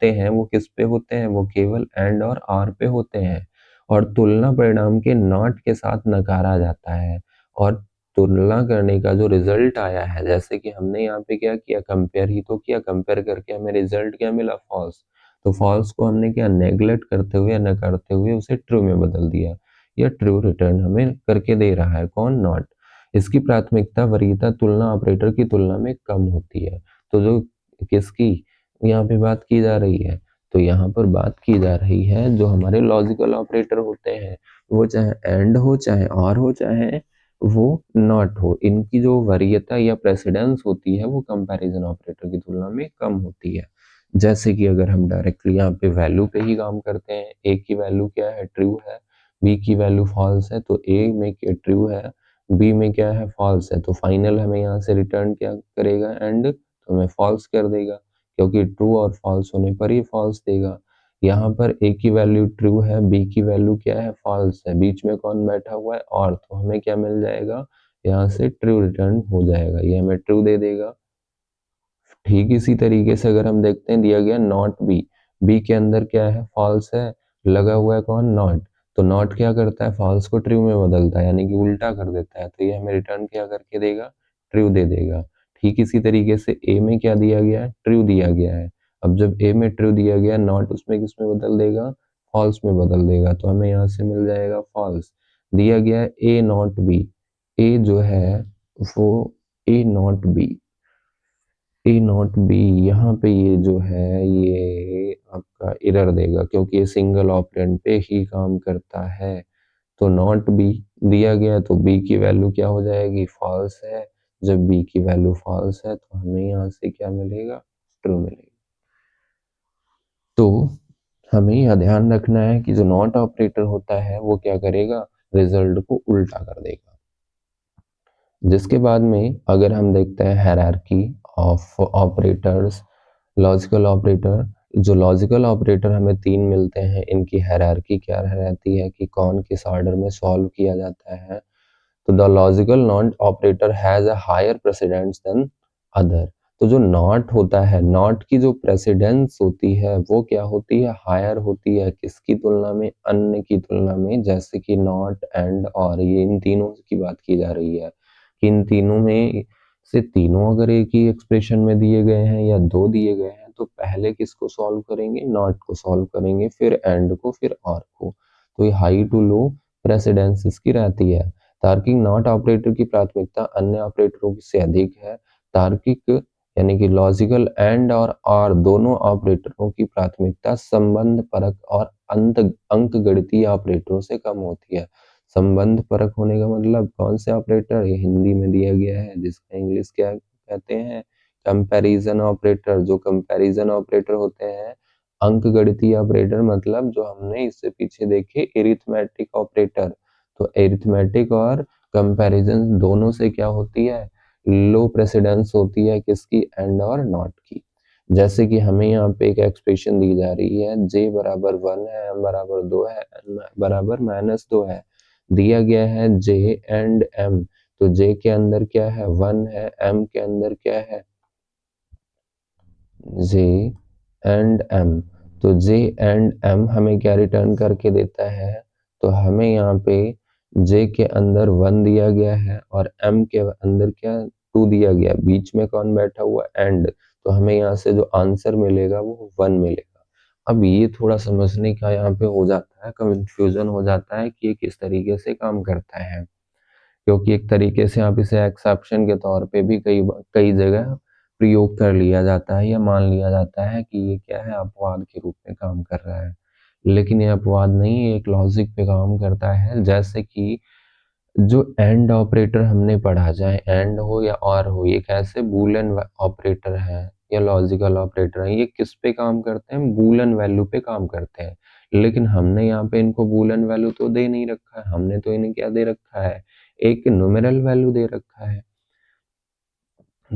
Speaker 1: हैं वो किस पे होते हैं, वो केवल एंड और आर पे होते हैं, और तुलना परिणाम के नॉट के साथ नकारा जाता है। और तुलना करने का जो रिजल्ट आया है, जैसे कि हमने यहाँ पे क्या किया, कंपेयर ही तो किया, कंपेयर करके हमें रिजल्ट क्या मिला, फॉल्स। तो फॉल्स को हमने क्या, नेग्लेक्ट करते हुए या न करते हुए उसे ट्रू में बदल दिया, या ट्रू रिटर्न हमें करके दे रहा है कौन, नॉट। इसकी प्राथमिकता वरीयता तुलना ऑपरेटर की तुलना में कम होती है। तो जो किसकी यहाँ पे बात की जा रही है, तो यहाँ पर बात की जा रही है जो हमारे लॉजिकल ऑपरेटर होते हैं, वो चाहे एंड हो, चाहे और हो, चाहे वो नॉट हो, इनकी जो वरीयता या प्रेसिडेंस होती है वो कंपैरिजन ऑपरेटर की तुलना में कम होती है। जैसे कि अगर हम डायरेक्टली यहाँ पे वैल्यू पे ही काम करते हैं, ए की वैल्यू क्या है, ट्रू है, बी की वैल्यू फॉल्स है, तो ए में ट्रू है, बी में क्या है, फॉल्स है, तो फाइनल हमें यहाँ से रिटर्न क्या करेगा, एंड, तो हमें फॉल्स कर देगा, क्योंकि ट्रू और फॉल्स होने पर ही फॉल्स देगा। यहाँ पर ए की वैल्यू ट्रू है, बी की वैल्यू क्या है, फॉल्स है, बीच में कौन बैठा हुआ है, और, तो हमें क्या मिल जाएगा, यहाँ से ट्रू रिटर्न हो जाएगा, ये हमें ट्रू दे देगा। ठीक इसी तरीके से अगर हम देखते हैं, दिया गया नॉट बी, बी के अंदर क्या है, फॉल्स है, लगा हुआ है कौन, नॉट, तो नॉट क्या करता है, फॉल्स को ट्रू में बदलता है, यानी कि उल्टा कर देता है, तो ये हमें रिटर्न क्या करके देगा, ट्रू दे देगा। ठीक इसी तरीके से ए में क्या दिया गया है, ट्रू दिया गया है। अब जब ए में ट्रू दिया गया, नॉट उसमें किसमें बदल देगा, फॉल्स में बदल देगा, तो हमें यहाँ से मिल जाएगा फॉल्स। दिया गया है ए नॉट बी, ए जो है वो A not B, A not B, यहाँ पे ये जो है ये आपका एरर देगा, क्योंकि ये सिंगल ऑपरेंड पे ही काम करता है। तो नॉट बी दिया गया, तो बी की वैल्यू क्या हो जाएगी, फॉल्स है। जब बी की वैल्यू फॉल्स है तो हमें यहाँ से क्या मिलेगा, ट्रू मिलेगा। तो हमें यह ध्यान रखना है कि जो नॉट ऑपरेटर होता है वो क्या करेगा, रिजल्ट को उल्टा कर देगा। जिसके बाद में अगर हम देखते हैं hierarchy of operators, logical operator, जो लॉजिकल ऑपरेटर हमें 3 मिलते हैं, इनकी हायरार्की क्या रहती है कि कौन किस ऑर्डर में सॉल्व किया जाता है। तो the logical not operator has a higher precedence than other. तो जो नॉट होता है, नॉट की जो प्रेसिडेंस होती है वो क्या होती है, हायर होती है, किसकी तुलना में, अन्य की तुलना में, जैसे कि नॉट एंड और, ये इन तीनों की बात की जा रही है कि इन तीनों में से तीनों अगर एक ही एक्सप्रेशन में दिए गए हैं या दो दिए गए हैं, तो पहले किसको सॉल्व करेंगे, नॉट को सॉल्व करेंगे, फिर एंड को, फिर और को। तो ये हाई टू लो प्रेसिडेंस इसकी रहती है। तार्किक नॉट ऑपरेटर की प्राथमिकता अन्य ऑपरेटरों से अधिक है। तार्किक यानी कि लॉजिकल एंड और दोनों ऑपरेटरों की प्राथमिकता संबंध परक और अंक गणितीय ऑपरेटरों से कम होती है। संबंध परक होने का मतलब कौन से ऑपरेटर, ये हिंदी में दिया गया है, जिसका इंग्लिश क्या कहते हैं, कंपैरिजन ऑपरेटर। जो कंपैरिजन ऑपरेटर होते हैं, अंक गणितीय ऑपरेटर मतलब जो हमने इससे पीछे देखे एरिथमेटिक ऑपरेटर। तो एरिथमेटिक और कंपैरिजन दोनों से क्या होती है, लो प्रेसिडेंस होती है, किसकी, एंड और नॉट की। जैसे कि हमें यहाँ पे एक एक्सप्रेशन दी जा रही है, j बराबर 1 है, m बराबर 2 है, n बराबर -2 है। दिया गया है j एंड m, तो j के अंदर क्या है, 1 है, m के अंदर क्या है, j एंड m। तो j एंड m हमें क्या रिटर्न करके देता है, तो हमें यहाँ पे j के अंदर 1 दिया गया है और m के अंदर क्या 2 दिया गया, बीच में कौन बैठा हुआ, एंड, तो हमें यहाँ से जो आंसर मिलेगा वो 1 मिलेगा। अब ये थोड़ा समझने का यहाँ पे हो जाता है, कंफ्यूजन हो जाता है कि ये किस तरीके से काम करता है, क्योंकि एक तरीके से आप इसे एक्सेप्शन के तौर पे भी कई जगह प्रयोग कर लिया जाता है या मान लिया जाता है कि ये क्या है, अपवाद के रूप में काम कर रहा है। लेकिन ये अपवाद नहीं, ये एक लॉजिक पे काम करता है। जैसे कि जो एंड ऑपरेटर हमने पढ़ा, चाहे एंड हो या और हो, ये कैसे बूलियन ऑपरेटर है या लॉजिकल ऑपरेटर है, ये किस पे काम करते हैं, बूलियन वैल्यू पे काम करते हैं। लेकिन हमने यहाँ पे इनको बूलियन वैल्यू तो दे नहीं रखा है, हमने तो इन्हें क्या दे रखा है, एक न्यूमेरल वैल्यू दे रखा है।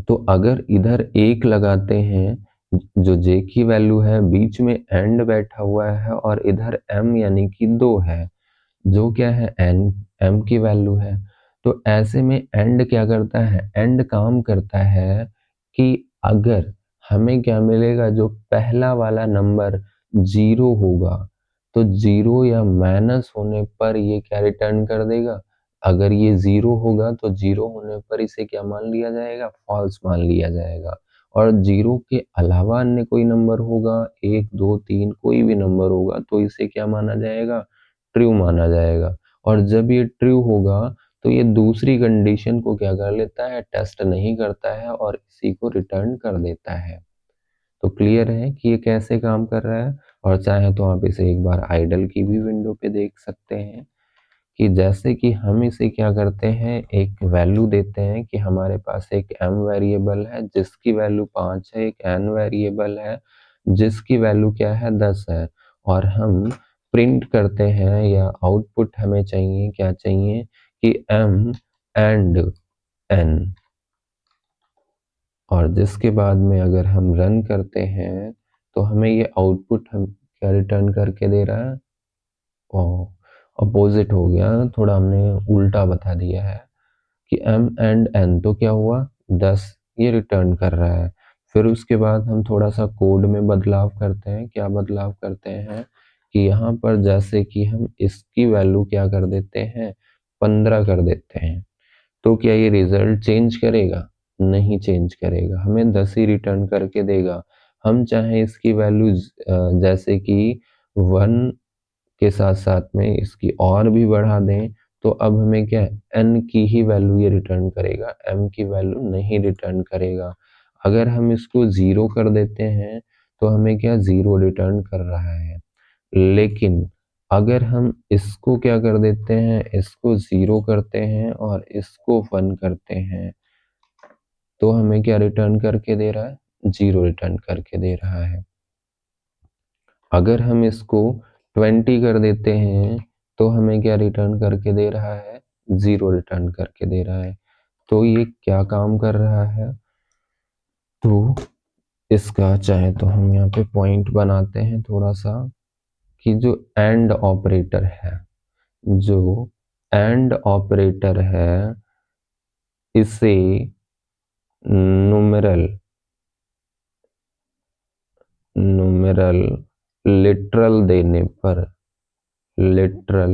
Speaker 1: तो अगर इधर 1 लगाते हैं, जो j की वैल्यू है, बीच में एंड बैठा हुआ है और इधर m यानी कि 2 है, जो क्या है, n m की वैल्यू है। तो ऐसे में एंड क्या करता है, एंड काम करता है कि अगर हमें क्या मिलेगा, जो पहला वाला नंबर 0 होगा, तो 0 या माइनस होने पर ये क्या रिटर्न कर देगा, अगर ये 0 होगा तो 0 होने पर इसे क्या मान लिया जाएगा, फॉल्स मान लिया जाएगा। और 0 के अलावा अन्य कोई नंबर होगा, 1 2 3 कोई भी नंबर होगा, तो इसे क्या माना जाएगा, ट्रू माना जाएगा। और जब ये ट्रू होगा तो ये दूसरी कंडीशन को क्या कर लेता है, टेस्ट नहीं करता है और इसी को रिटर्न कर देता है। तो क्लियर है कि ये कैसे काम कर रहा है। और चाहे तो आप इसे एक बार आइडल की भी विंडो पे देख सकते हैं कि जैसे कि हम इसे क्या करते हैं, एक वैल्यू देते हैं कि हमारे पास एक m वेरिएबल है जिसकी वैल्यू 5 है, एक n वेरिएबल है जिसकी वैल्यू क्या है, 10 है, और हम प्रिंट करते हैं या आउटपुट हमें चाहिए, क्या चाहिए कि m एंड एन, और जिसके बाद में अगर हम रन करते हैं तो हमें ये आउटपुट हम क्या रिटर्न करके दे रहा है, अपोजिट हो गया, थोड़ा हमने उल्टा बता दिया है कि m एंड n, तो क्या हुआ 10 ये रिटर्न कर रहा है। फिर उसके बाद हम थोड़ा सा कोड में बदलाव करते हैं। क्या बदलाव करते हैं कि यहाँ पर जैसे कि हम इसकी वैल्यू क्या कर देते हैं 15 कर देते हैं, तो क्या ये रिजल्ट चेंज करेगा? नहीं चेंज करेगा, हमें 10 ही रिटर्न करके देगा। हम चाहे इसकी वैल्यू जैसे कि 1 के साथ साथ में इसकी और भी बढ़ा दें, तो अब हमें क्या n की ही वैल्यू ये रिटर्न करेगा, m की वैल्यू नहीं रिटर्न करेगा। अगर हम इसको 0 कर देते हैं तो हमें क्या 0 रिटर्न कर रहा है। लेकिन अगर हम इसको क्या कर देते हैं, इसको 0 करते हैं और इसको 1 करते हैं, तो हमें क्या रिटर्न करके दे रहा है, 0 रिटर्न करके दे रहा है। अगर हम इसको 20 कर देते हैं तो हमें क्या रिटर्न करके दे रहा है, 0 रिटर्न करके दे रहा है। तो ये क्या काम कर रहा है, तो इसका चाहे तो हम यहाँ पे पॉइंट बनाते हैं थोड़ा सा, कि जो एंड ऑपरेटर है, जो एंड ऑपरेटर है, इसे नुमेरल नुमेरल लिटरल देने पर, लिटरल,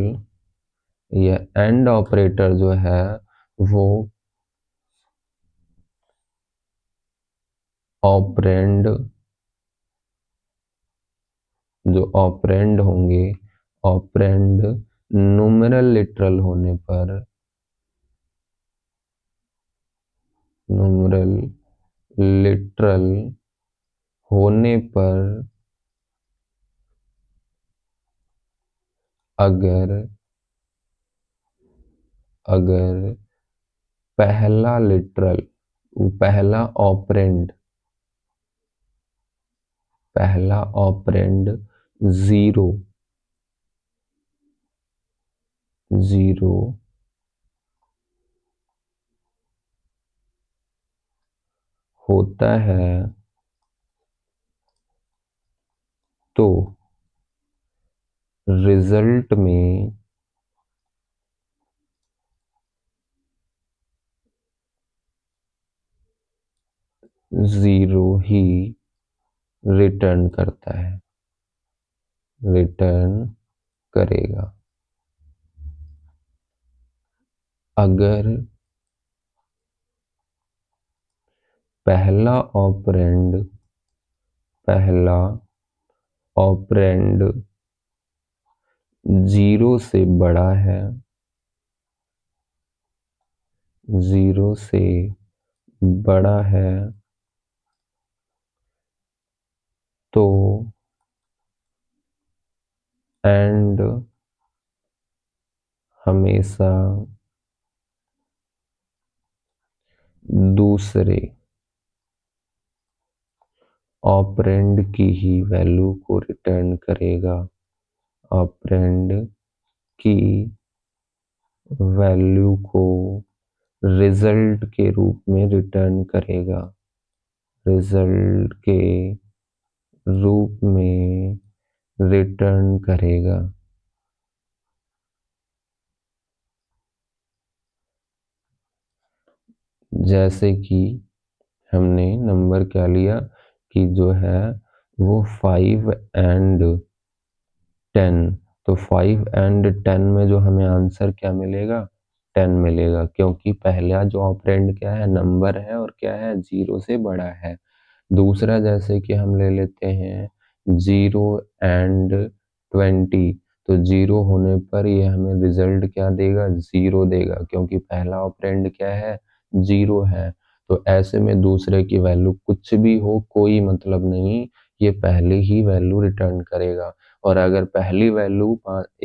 Speaker 1: ये एंड ऑपरेटर जो है वो ऑपरेंड, जो ऑपरेंड होंगे, ऑपरेंड नुमेरल लिटरल होने पर, नुमेरल लिटरल होने पर अगर अगर पहला लिटरल, पहला ऑपरेंड, पहला ऑपरेंड 0 0 होता है तो रिजल्ट में जीरो ही रिटर्न करता है, रिटर्न करेगा। अगर पहला ऑपरेंड, पहला ऑपरेंड 0 से बड़ा है, 0 से बड़ा है, तो एंड हमेशा दूसरे ऑपरेंड की ही वैल्यू को रिटर्न करेगा, ऑपरेंड की वैल्यू को रिजल्ट के रूप में रिटर्न करेगा, रिजल्ट के रूप में रिटर्न करेगा। जैसे कि हमने नंबर क्या लिया कि जो है वो 5 एंड 10, तो 5 एंड 10 में जो हमें आंसर क्या मिलेगा, 10 मिलेगा, क्योंकि पहला जो ऑपरेंड क्या है, नंबर है, और क्या है, 0 से बड़ा है। दूसरा जैसे कि हम ले लेते हैं 0 एंड 20, तो 0 होने पर ये हमें रिजल्ट क्या देगा, 0 देगा, क्योंकि पहला ऑपरेंड क्या है, 0 है। तो ऐसे में दूसरे की वैल्यू कुछ भी हो कोई मतलब नहीं, ये पहले ही वैल्यू रिटर्न करेगा। और अगर पहली वैल्यू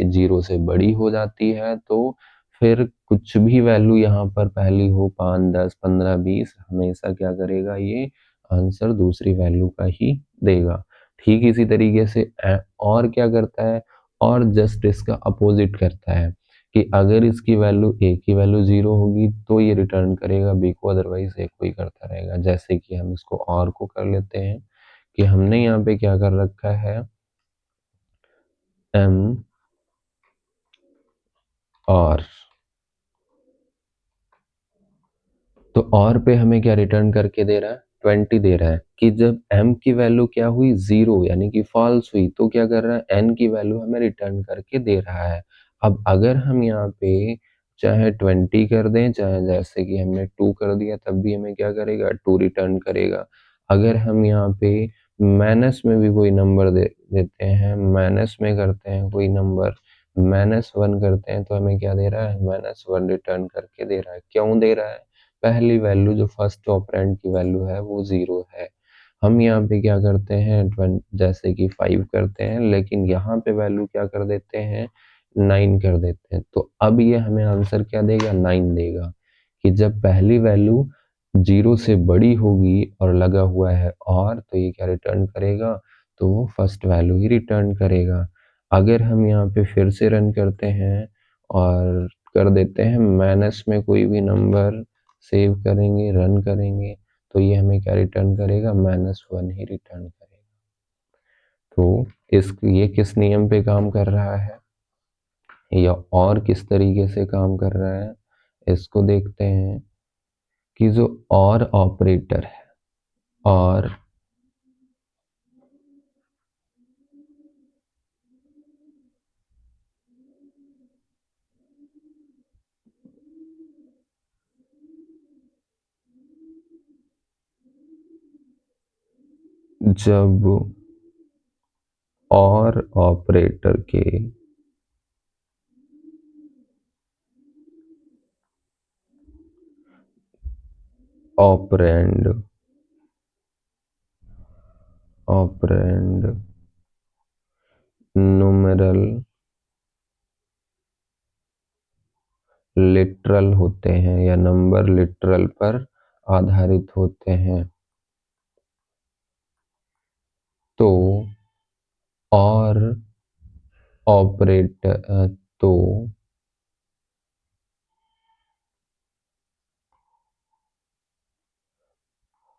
Speaker 1: 0 से बड़ी हो जाती है तो फिर कुछ भी वैल्यू यहाँ पर पहली हो, 5, 10, 15, 20, हमेशा क्या करेगा, ये आंसर दूसरी वैल्यू का ही देगा। ठीक इसी तरीके से और क्या करता है, और जस्ट इसका अपोजिट करता है कि अगर इसकी वैल्यू a की वैल्यू 0 होगी तो ये रिटर्न करेगा b को, अदरवाइज a को ही करता रहेगा। जैसे कि हम इसको और को कर लेते हैं कि हमने यहाँ पे क्या कर रखा है, m और, तो और पे हमें क्या रिटर्न करके दे रहा है, 20 दे रहा है कि जब m की वैल्यू क्या हुई, 0 यानी कि फॉल्स हुई, तो क्या कर रहा है, n की वैल्यू हमें रिटर्न करके दे रहा है। अब अगर हम यहाँ पे चाहे 20 कर दें, चाहे जैसे कि हमने 2 कर दिया, तब भी हमें क्या करेगा, 2 रिटर्न करेगा। अगर हम यहाँ पे माइनस में भी कोई नंबर देते हैं, माइनस में करते हैं कोई नंबर, -1 करते हैं, तो हमें क्या दे रहा है, -1 रिटर्न करके दे रहा है। क्यों दे रहा है, पहली वैल्यू जो फर्स्ट ऑपरेंड की वैल्यू है वो 0 है। हम यहाँ पे क्या करते हैं, जैसे कि 5 करते हैं, लेकिन यहाँ पे वैल्यू क्या कर देते हैं, 9 कर देते हैं। तो अब ये हमें आंसर क्या देगा, 9 देगा। कि जब पहली वैल्यू 0 से बड़ी होगी और लगा हुआ है और, तो ये क्या रिटर्न करेगा, तो वो फर्स्ट वैल्यू ही रिटर्न करेगा। अगर हम यहाँ पे फिर से रन करते हैं और कर देते हैं माइनस में कोई भी नंबर, सेव करेंगे, रन करेंगे, तो ये हमें क्या रिटर्न करेगा, -1 ही रिटर्न करेगा। तो ये किस नियम पे काम कर रहा है या और किस तरीके से काम कर रहा है, इसको देखते हैं कि जो और ऑपरेटर है, और जब और ऑपरेटर के ऑपरेंड न्यूमेरल लिटरल होते हैं या नंबर लिटरल पर आधारित होते हैं, तो और ऑपरेटर, तो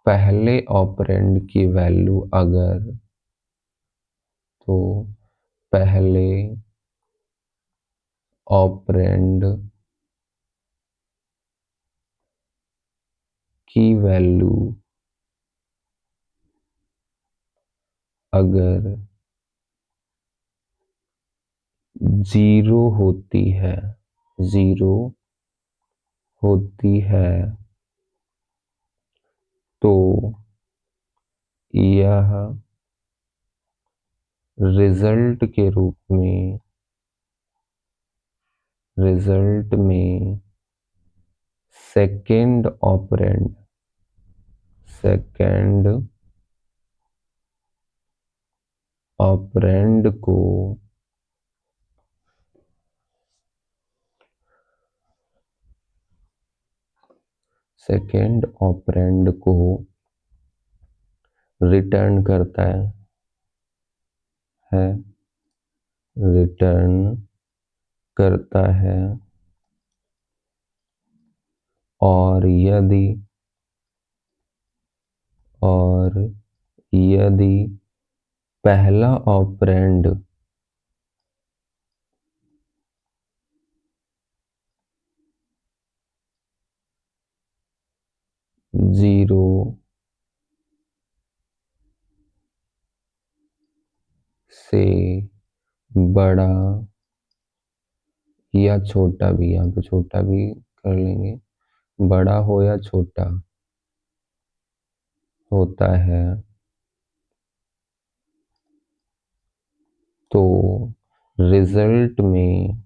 Speaker 1: पहले ऑपरेंड की वैल्यू अगर, तो पहले ऑपरेंड की वैल्यू अगर 0 होती है, 0 होती है, तो यह रिजल्ट के रूप में, रिजल्ट में सेकेंड ऑपरेंड, सेकेंड ऑपरेंड को सेकेंड ऑपरेंड को रिटर्न करता है, रिटर्न करता है, और यदि पहला ऑपरेंड जीरो से बड़ा या छोटा भी, यहाँ पे छोटा भी कर लेंगे, बड़ा हो या छोटा होता है, तो रिजल्ट में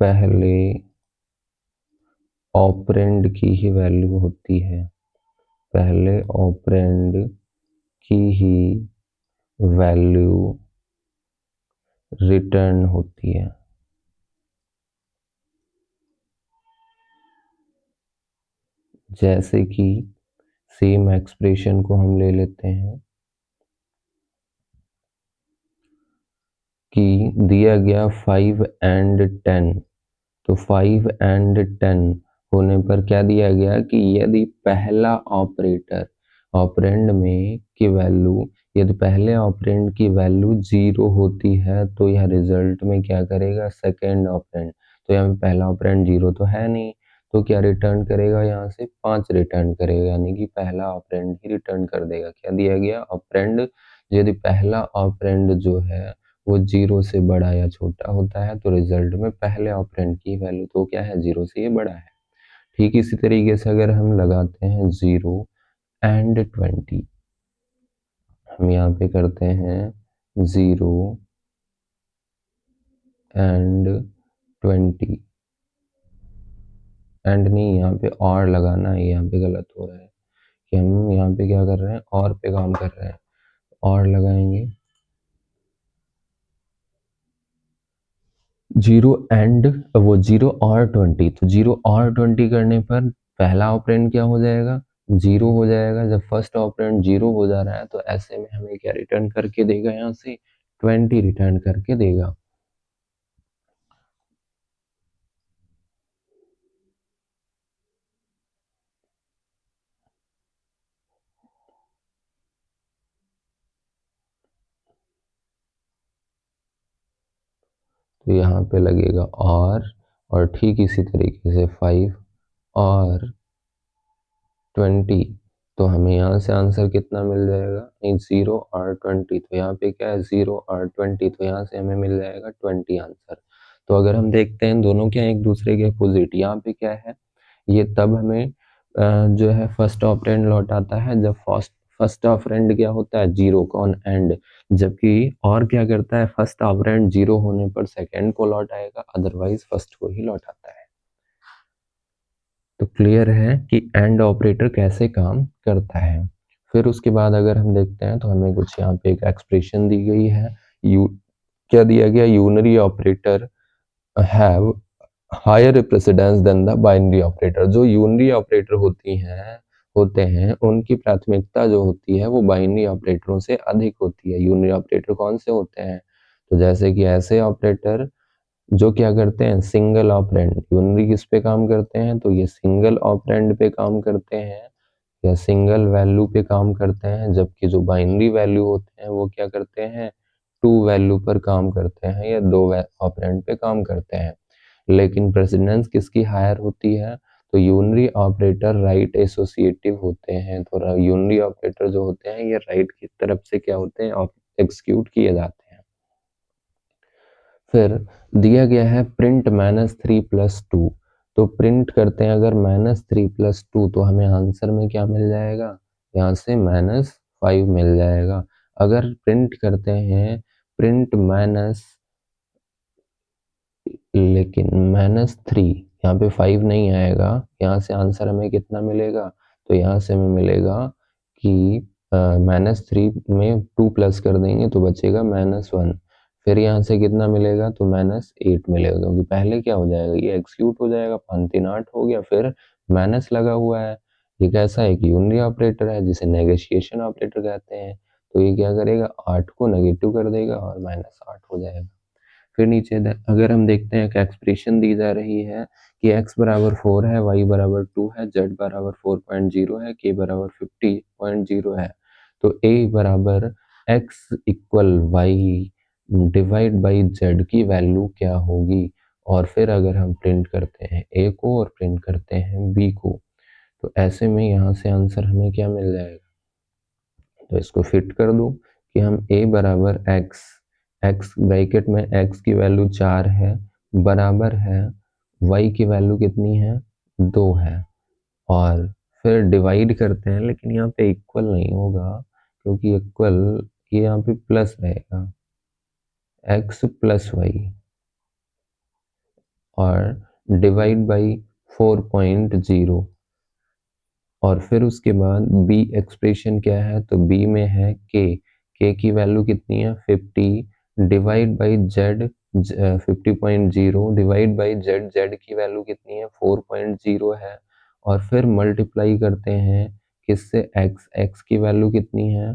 Speaker 1: पहले ऑपरेंड की ही वैल्यू होती है, पहले ऑपरेंड की ही वैल्यू रिटर्न होती है। जैसे कि सेम एक्सप्रेशन को हम ले लेते हैं कि दिया गया 5 एंड 10, तो 5 एंड 10 होने पर क्या दिया गया कि यदि पहला ऑपरेटर ऑपरेंड में की वैल्यू, यदि पहले ऑपरेंड की वैल्यू 0 होती है तो यह रिजल्ट में क्या करेगा, सेकेंड ऑपरेंड। तो यहाँ पे पहला ऑपरेंड 0 तो है नहीं, तो क्या रिटर्न करेगा, यहाँ से 5 रिटर्न करेगा, यानी कि पहला ऑपरेंड ही रिटर्न कर देगा। क्या दिया गया, ऑपरेंड, यदि पहला ऑपरेंड जो है वो 0 से बड़ा या छोटा होता है तो रिजल्ट में पहले ऑपरेंड की वैल्यू तो क्या है, 0 से ये बड़ा है। ठीक इसी तरीके से अगर हम लगाते हैं 0 एंड 20, हम यहाँ पे करते हैं 0 एंड 20, एंड नहीं, यहाँ पे और लगाना है, यहाँ पे गलत हो रहा है कि हम यहाँ पे क्या कर रहे हैं, और पे काम कर रहे हैं, और लगाएंगे 0 एंड वो 0 और 20, तो 0 और 20 करने पर पहला ऑपरेंड क्या हो जाएगा, 0 हो जाएगा। जब फर्स्ट ऑपरेंड 0 हो जा रहा है तो ऐसे में हमें क्या रिटर्न करके देगा, यहाँ से 20 रिटर्न करके देगा। तो यहाँ पे लगेगा और ठीक इसी तरीके से 5 और 20, तो हमें यहाँ से आंसर कितना मिल जाएगा, 0 और 20, तो यहाँ पे क्या है, 0 और 20, तो यहाँ से हमें मिल जाएगा 20 आंसर। तो अगर हम देखते हैं दोनों क्या एक दूसरे के अपोजिट, यहाँ पे क्या है, ये तब हमें जो है फर्स्ट ऑपरेंड लौटाता है जब फर्स्ट ऑपरेंड क्या होता है, 0 कॉन एंड, जबकि और क्या करता है, फर्स्ट ऑपरेंड 0 होने पर सेकेंड को लौटाएगा, अदरवाइज फर्स्ट को ही लौटाता है। तो क्लियर है कि एंड ऑपरेटर कैसे काम करता है। फिर उसके बाद अगर हम देखते हैं तो हमें कुछ यहाँ पे एक एक्सप्रेशन दी गई है, यू क्या दिया गया, unary operator have higher precedence than the binary operator. जो यूनरी ऑपरेटर होते हैं उनकी प्राथमिकता जो होती है वो बाइनरी ऑपरेटरों से अधिक होती है। यूनरी ऑपरेटर कौन से होते हैं, तो जैसे कि ऐसे ऑपरेटर जो क्या करते हैं, सिंगल ऑपरेंड, यूनरी किस पे काम करते हैं, तो ये सिंगल ऑपरेंड पे काम करते हैं या सिंगल वैल्यू पे काम करते हैं, जबकि जो बाइनरी वैल्यू होते हैं वो क्या करते हैं, टू वैल्यू पर काम करते हैं या दो ऑपरेंड पे काम करते हैं। लेकिन प्रेसिडेंस किसकी हायर होती है, तो यूनरी ऑपरेटर राइट एसोसिएटिव होते हैं। तो यूनरी ऑपरेटर जो होते हैं ये राइट की तरफ से क्या होते हैं, एग्जीक्यूट किए जाते हैं। फिर दिया गया है प्रिंट -3 + 2, तो प्रिंट करते हैं अगर -3 + 2 तो हमें आंसर में क्या मिल जाएगा, यहाँ से -5 मिल जाएगा। अगर प्रिंट करते हैं प्रिंट माइनस, लेकिन -3, यहाँ पे 5 नहीं आएगा, यहाँ से आंसर हमें कितना मिलेगा, तो यहाँ से हमें मिलेगा कि -3 में 2 प्लस कर देंगे तो बचेगा -1, फिर यहाँ से कितना मिलेगा, तो -8 मिलेगा, क्योंकि पहले क्या हो जाएगा, ये एक्सिक्यूट हो जाएगा, 5 3 8 हो गया, फिर माइनस लगा हुआ है। ये कैसा है, कि यूनरी ऑपरेटर है जिसे नेगोशिएशन ऑपरेटर कहते हैं। तो ये क्या करेगा, 8 को नेगेटिव कर देगा और -8 हो जाएगा। फिर नीचे अगर हम देखते हैं कि एक्सप्रेशन दी जा रही है कि x बराबर 4 है, y बराबर 2 है, z बराबर 4.0 है, k बराबर 50.0 है, तो a बराबर x equal y divide by z की वैल्यू क्या होगी। और फिर अगर हम प्रिंट करते हैं a को और प्रिंट करते हैं b को, तो ऐसे में यहाँ से आंसर हमें क्या मिल जाएगा, तो इसको फिट कर दो कि हम a बराबर x ब्रैकेट में x की वैल्यू 4 है, बराबर है y की वैल्यू कितनी है, 2 है, और फिर डिवाइड करते हैं, लेकिन यहाँ पे इक्वल नहीं होगा क्योंकि इक्वल ये यहाँ पे प्लस रहेगा, x + y, और डिवाइड बाई 4.0, और फिर उसके बाद b एक्सप्रेशन क्या है, तो b में है k की वैल्यू कितनी है, 50, divide by z 50.0 divide by z की वैल्यू कितनी है, 4.0 है, और फिर मल्टीप्लाई करते हैं किससे, x की वैल्यू कितनी है,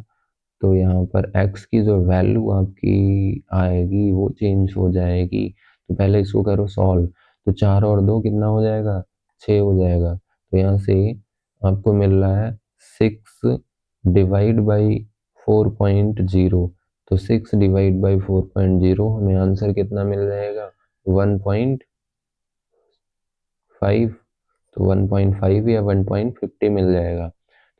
Speaker 1: तो यहाँ पर x की जो वैल्यू आपकी आएगी वो चेंज हो जाएगी। तो पहले इसको करो सॉल्व, तो 4 और 2 कितना हो जाएगा, 6 हो जाएगा। तो यहाँ से आपको मिल रहा है 6 डिवाइड बाई 4.0, तो 6 डिवाइड बाई 4.0 हमें आंसर कितना मिल जाएगा, 1.5। तो 1.5 या 1.50 मिल जाएगा।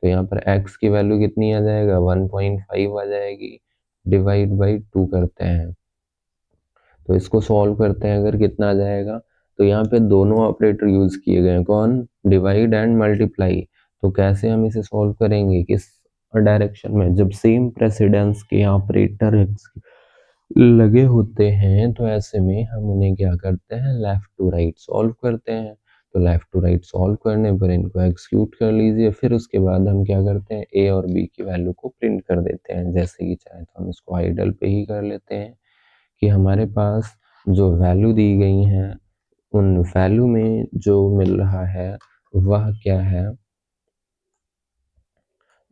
Speaker 1: तो यहाँ पर x की वैल्यू कितनी आ जाएगा, 1.5 आ जाएगी। डिवाइड बाई 2 करते हैं, तो इसको सॉल्व करते हैं अगर कितना आ जाएगा। तो यहाँ पे दोनों ऑपरेटर यूज किए गए हैं, कौन, डिवाइड एंड मल्टीप्लाई। तो कैसे हम इसे सॉल्व करेंगे, किस डायरेक्शन में, जब सेम प्रेसिडेंस के ऑपरेटर लगे होते हैं तो ऐसे में हम उन्हें क्या करते हैं, लेफ्ट टू राइट सॉल्व करते हैं। तो लेफ्ट टू राइट सॉल्व करने पर इनको एक्सिक्यूट कर लीजिए, फिर उसके बाद हम क्या करते हैं, ए और बी की वैल्यू को प्रिंट कर देते हैं। जैसे कि चाहे तो हम इसको आइडल पे ही कर लेते हैं कि हमारे पास जो वैल्यू दी गई हैं उन वैल्यू में जो मिल रहा है वह क्या है,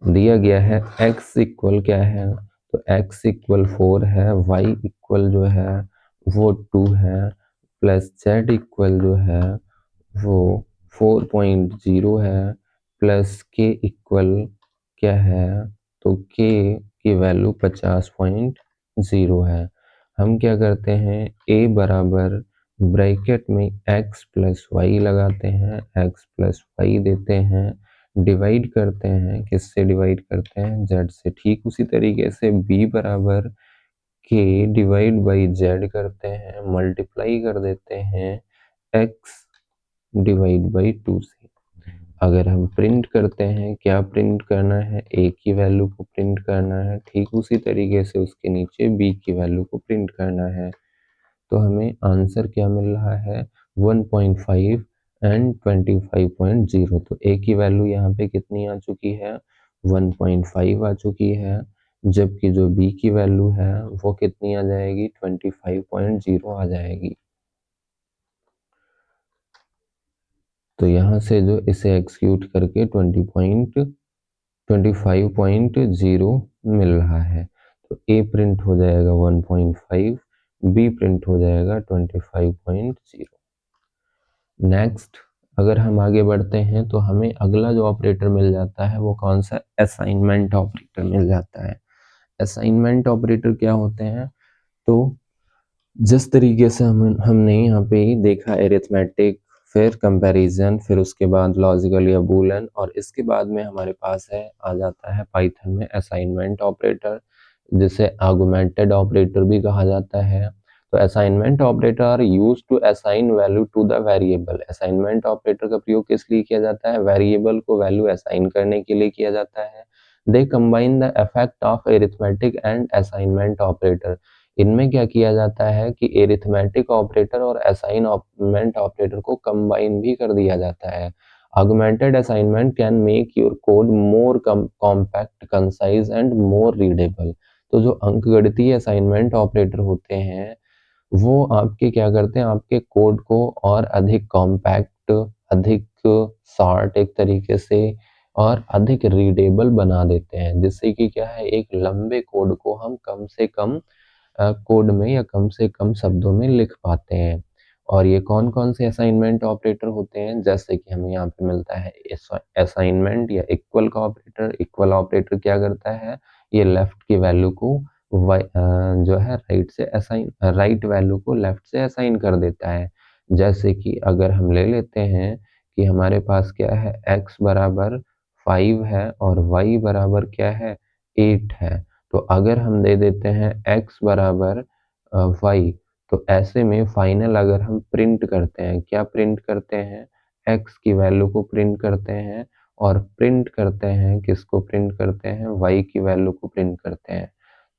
Speaker 1: दिया गया है x इक्वल क्या है, तो x इक्वल 4 है, y इक्वल जो है वो 2 है, प्लस z इक्वल जो है वो 4.0 है, प्लस k इक्वल क्या है, तो k की वैल्यू 50.0 है। हम क्या करते हैं, a बराबर ब्रैकेट में x प्लस वाई लगाते हैं, x प्लस वाई देते हैं, डिवाइड करते हैं, किससे डिवाइड करते हैं, z से। ठीक उसी तरीके से b बराबर k डिवाइड बाई z करते हैं, मल्टीप्लाई कर देते हैं x डिवाइड बाई 2 से। अगर हम प्रिंट करते हैं, क्या प्रिंट करना है, a की वैल्यू को प्रिंट करना है, ठीक उसी तरीके से उसके नीचे b की वैल्यू को प्रिंट करना है। तो हमें आंसर क्या मिल रहा है, 1.5 एंड 25.0। तो a की वैल्यू यहाँ पे कितनी आ चुकी है, 1.5 आ चुकी है, जबकि जो b की वैल्यू है वो कितनी आ जाएगी, 25.0 आ जाएगी। तो यहाँ से जो इसे एक्सिक्यूट करके 25.0 मिल रहा है। तो a प्रिंट हो जाएगा 1.5, b प्रिंट हो जाएगा 25.0। नेक्स्ट अगर हम आगे बढ़ते हैं तो हमें अगला जो ऑपरेटर मिल जाता है वो कौन सा, असाइनमेंट ऑपरेटर मिल जाता है। असाइनमेंट ऑपरेटर क्या होते हैं, तो जिस तरीके से हमने यहाँ पे ही देखा एरिथमेटिक, फिर कंपैरिजन, फिर उसके बाद लॉजिकल या बूलियन, और इसके बाद में हमारे पास है आ जाता है पाइथन में असाइनमेंट ऑपरेटर, जिसे आर्गुमेंटेड ऑपरेटर भी कहा जाता है। तो assignment operator are used to assign value to the variable. Assignment operator का प्रयोग किस लिए किया जाता है, वेरिएबल को वैल्यू असाइन करने के लिए किया जाता है। They combine the effect of arithmetic and assignment operator. इनमें क्या किया जाता है कि एरिथमेटिक ऑपरेटर और असाइनमेंट ऑपरेटर को कंबाइन भी कर दिया जाता है। Augmented assignment can make your code more compact, concise and more readable। तो जो अंकगणितीय असाइनमेंट ऑपरेटर होते हैं वो आपके क्या करते हैं, आपके कोड को और अधिक कॉम्पैक्ट, अधिक शॉर्ट एक तरीके से, और अधिक रीडेबल बना देते हैं, जिससे कि क्या है, एक लंबे कोड को हम कम से कम कोड में या कम से कम शब्दों में लिख पाते हैं। और ये कौन कौन से असाइनमेंट ऑपरेटर होते हैं, जैसे कि हमें यहाँ पे मिलता है असाइनमेंट या इक्वल का ऑपरेटर। इक्वल ऑपरेटर क्या करता है, ये लेफ्ट की वैल्यू को जो है राइट से असाइन, राइट वैल्यू को लेफ्ट से असाइन कर देता है। जैसे कि अगर हम ले लेते हैं कि हमारे पास क्या है, x बराबर 5 है और y बराबर क्या है, 8 है। तो अगर हम दे देते हैं x बराबर y, तो ऐसे में फाइनल अगर हम प्रिंट करते हैं, क्या प्रिंट करते हैं, x की वैल्यू को प्रिंट करते हैं, और प्रिंट करते हैं, किसको प्रिंट करते हैं, y की वैल्यू को प्रिंट करते हैं।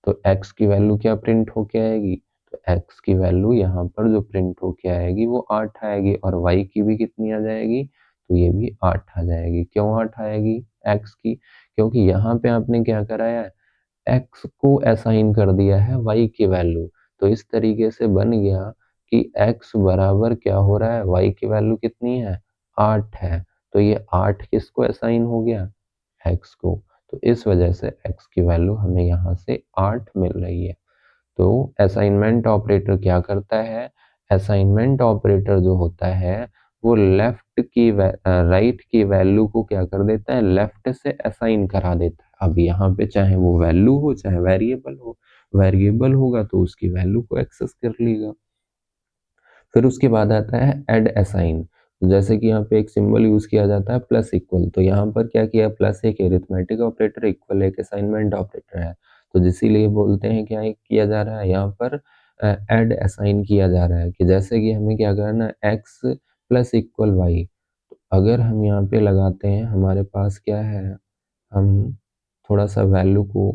Speaker 1: तो x की वैल्यू क्या प्रिंट होके आएगी, तो x की वैल्यू यहाँ पर जो प्रिंट होके आएगी वो 8 आएगी, और y की भी कितनी आ जाएगी, तो ये भी 8 आ जाएगी। क्यों 8 आएगी x की, क्योंकि यहाँ पे आपने क्या कराया है, x को असाइन कर दिया है y की वैल्यू। तो इस तरीके से बन गया कि x बराबर क्या हो रहा है, y की वैल्यू कितनी है, 8 है। तो ये 8 किसको असाइन हो गया, x को। तो इस वजह से x की वैल्यू हमें यहाँ से 8 मिल रही है। तो असाइनमेंट ऑपरेटर क्या करता है? असाइनमेंट ऑपरेटर जो होता है वो राइट की वैल्यू को क्या कर देता है, लेफ्ट से असाइन करा देता है। अब यहाँ पे चाहे वो वैल्यू हो चाहे वेरिएबल हो, वेरिएबल होगा तो उसकी वैल्यू को एक्सेस कर लेगा। फिर उसके बाद आता है एड असाइन। जैसे कि यहाँ पे एक सिंबल यूज किया जाता है प्लस इक्वल, तो यहाँ पर क्या किया, प्लस एक एरिथमेटिक ऑपरेटर, इक्वल एक असाइनमेंट ऑपरेटर है, तो इसीलिए बोलते हैं क्या किया जा रहा है यहाँ पर, एड असाइन किया जा रहा है। कि जैसे कि हमें क्या करना है, एक्स प्लस इक्वल वाई, अगर हम यहाँ पे लगाते हैं हमारे पास क्या है, हम थोड़ा सा वैल्यू को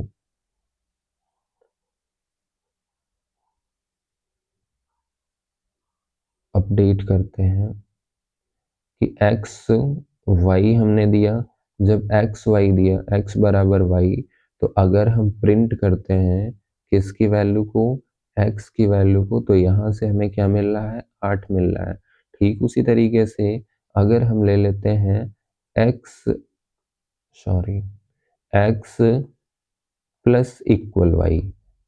Speaker 1: अपडेट करते हैं कि एक्स वाई हमने दिया। जब एक्स वाई दिया, एक्स बराबर वाई, तो अगर हम प्रिंट करते हैं किसकी वैल्यू को, एक्स की वैल्यू को, तो यहाँ से हमें क्या मिल रहा है, 8 मिल रहा है। ठीक उसी तरीके से अगर हम ले लेते हैं x x plus equal y,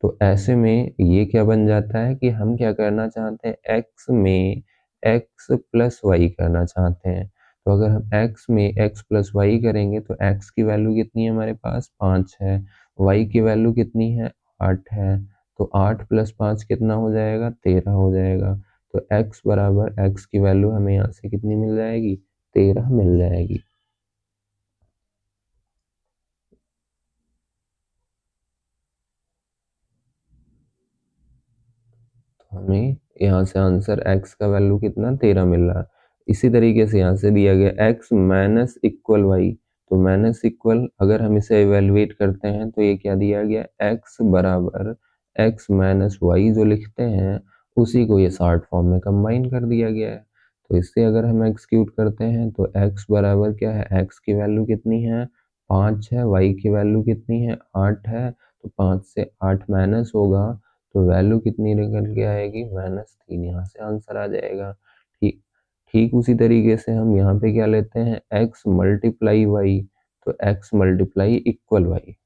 Speaker 1: तो ऐसे में ये क्या बन जाता है कि हम क्या करना चाहते हैं, एक्स में एक्स प्लस वाई करना चाहते हैं। तो अगर हम एक्स में एक्स प्लस वाई करेंगे तो एक्स की वैल्यू कितनी है हमारे पास, 5 है, वाई की वैल्यू कितनी है, 8 है, तो 8 प्लस 5 कितना हो जाएगा, 13 हो जाएगा। तो एक्स बराबर एक्स की वैल्यू हमें यहाँ से कितनी मिल जाएगी, 13 मिल जाएगी। हमें यहाँ से आंसर x का वैल्यू कितना, 13 मिल रहा है। इसी तरीके से यहाँ से दिया गया x माइनस इक्वल वाई, तो माइनस इक्वल अगर हम इसे इवेलुएट करते हैं तो ये क्या दिया गया, x बराबर x माइनस वाई जो लिखते हैं उसी को ये शॉर्ट फॉर्म में कंबाइन कर दिया गया है। तो इससे अगर हम एक्सक्यूट करते हैं तो x बराबर क्या है, x की वैल्यू कितनी है, 5 है, y की वैल्यू कितनी है, 8 है, तो 5 से 8 माइनस होगा तो वैल्यू कितनी निकल के आएगी, -3, यहाँ से आंसर आ जाएगा। ठीक ठीक उसी तरीके से हम यहाँ पे क्या लेते हैं, x मल्टीप्लाई वाई, तो x multiply equal y,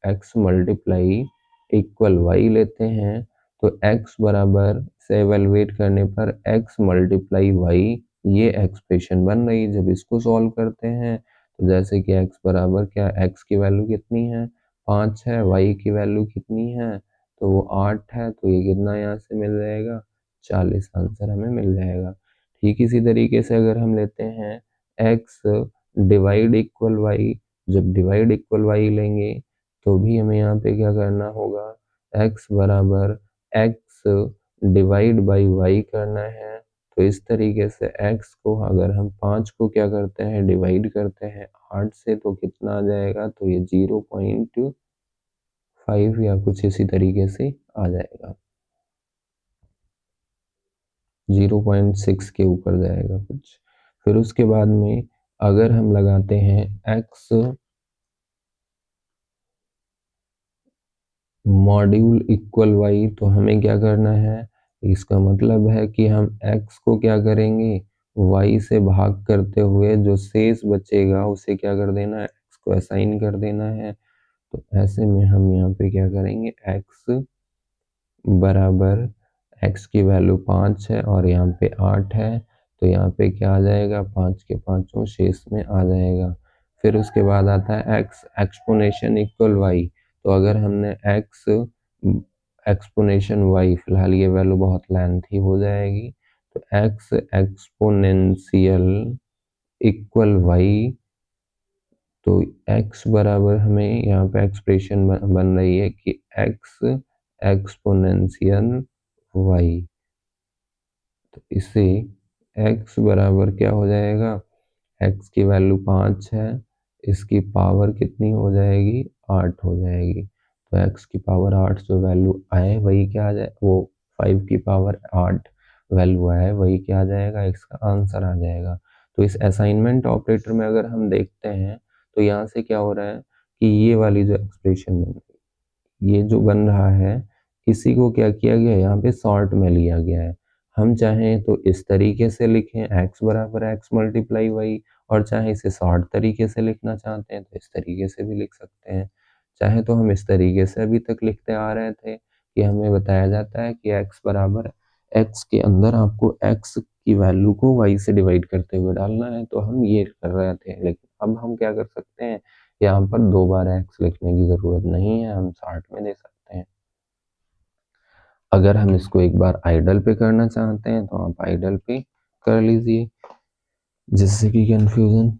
Speaker 1: x multiply equal y लेते हैं, तो x बराबर से एवेलुएट करने पर x मल्टीप्लाई वाई ये एक्सप्रेशन बन रही। जब इसको सॉल्व करते हैं तो जैसे कि x बराबर क्या, x की वैल्यू कितनी है, 5 है, y की वैल्यू कितनी है, तो वो 8 है, तो ये कितना यहाँ से मिल जाएगा, 40 आंसर हमें मिल जाएगा। ठीक इसी तरीके से अगर हम लेते हैं x डिवाइड इक्वल वाई, जब डिवाइड इक्वल वाई लेंगे तो भी हमें यहाँ पे क्या करना होगा, x बराबर x डिवाइड बाई वाई करना है। तो इस तरीके से x को अगर हम 5 को क्या करते हैं, डिवाइड करते हैं 8 से, तो कितना आ जाएगा, तो ये 0.5 या कुछ इसी तरीके से आ जाएगा, 0.6 के ऊपर जाएगा कुछ। फिर उसके बाद में अगर हम लगाते हैं x मॉड्यूल इक्वल वाई, तो हमें क्या करना है, इसका मतलब है कि हम x को क्या करेंगे, y से भाग करते हुए जो शेष बचेगा उसे क्या कर देना है, x को असाइन कर देना है। तो ऐसे में हम यहाँ पे क्या करेंगे, x बराबर x की वैल्यू 5 है और यहाँ पे 8 है, तो यहाँ पे क्या आ जाएगा, 5 के पाँचों शेष में आ जाएगा। फिर उसके बाद आता है x एक्सपोनेशन इक्वल y, तो अगर हमने x एक्सपोनेशन y, फिलहाल ये वैल्यू बहुत लेंथी हो जाएगी, तो x एक्सपोनेंशियल इक्वल y, तो x बराबर हमें यहाँ पे एक्सप्रेशन बन रही है कि x एक्सपोनेंशियल y, तो इसे x बराबर क्या हो जाएगा, x की वैल्यू 5 है, इसकी पावर कितनी हो जाएगी, 8 हो जाएगी। तो x की पावर 8 जो वैल्यू आए वही क्या आ जाए, वो 5 की पावर 8 वैल्यू आए वही क्या आ जाएगा, x का आंसर आ जाएगा। तो इस असाइनमेंट ऑपरेटर में अगर हम देखते हैं तो यहाँ से क्या हो रहा है कि ये वाली जो एक्सप्रेशन बन रही, ये जो बन रहा है इसी को क्या किया गया, यहाँ पे शॉर्ट में लिया गया है। हम चाहें तो इस तरीके से लिखें x बराबर x मल्टीप्लाई वाई, और चाहे इसे शॉर्ट तरीके से लिखना चाहते हैं तो इस तरीके से भी लिख सकते हैं। चाहे तो हम इस तरीके से अभी तक लिखते आ रहे थे कि हमें बताया जाता है कि x बराबर x के अंदर आपको x की वैल्यू को y से डिवाइड करते हुए डालना है, तो हम ये कर रहे थे। लेकिन अब हम क्या कर सकते हैं, यहाँ पर 2 बार x लिखने की ज़रूरत नहीं है, हम शॉर्ट में दे सकते हैं। अगर हम इसको एक बार आइडल पे करना चाहते हैं तो आप आइडल पे कर लीजिए, जिससे कि कंफ्यूजन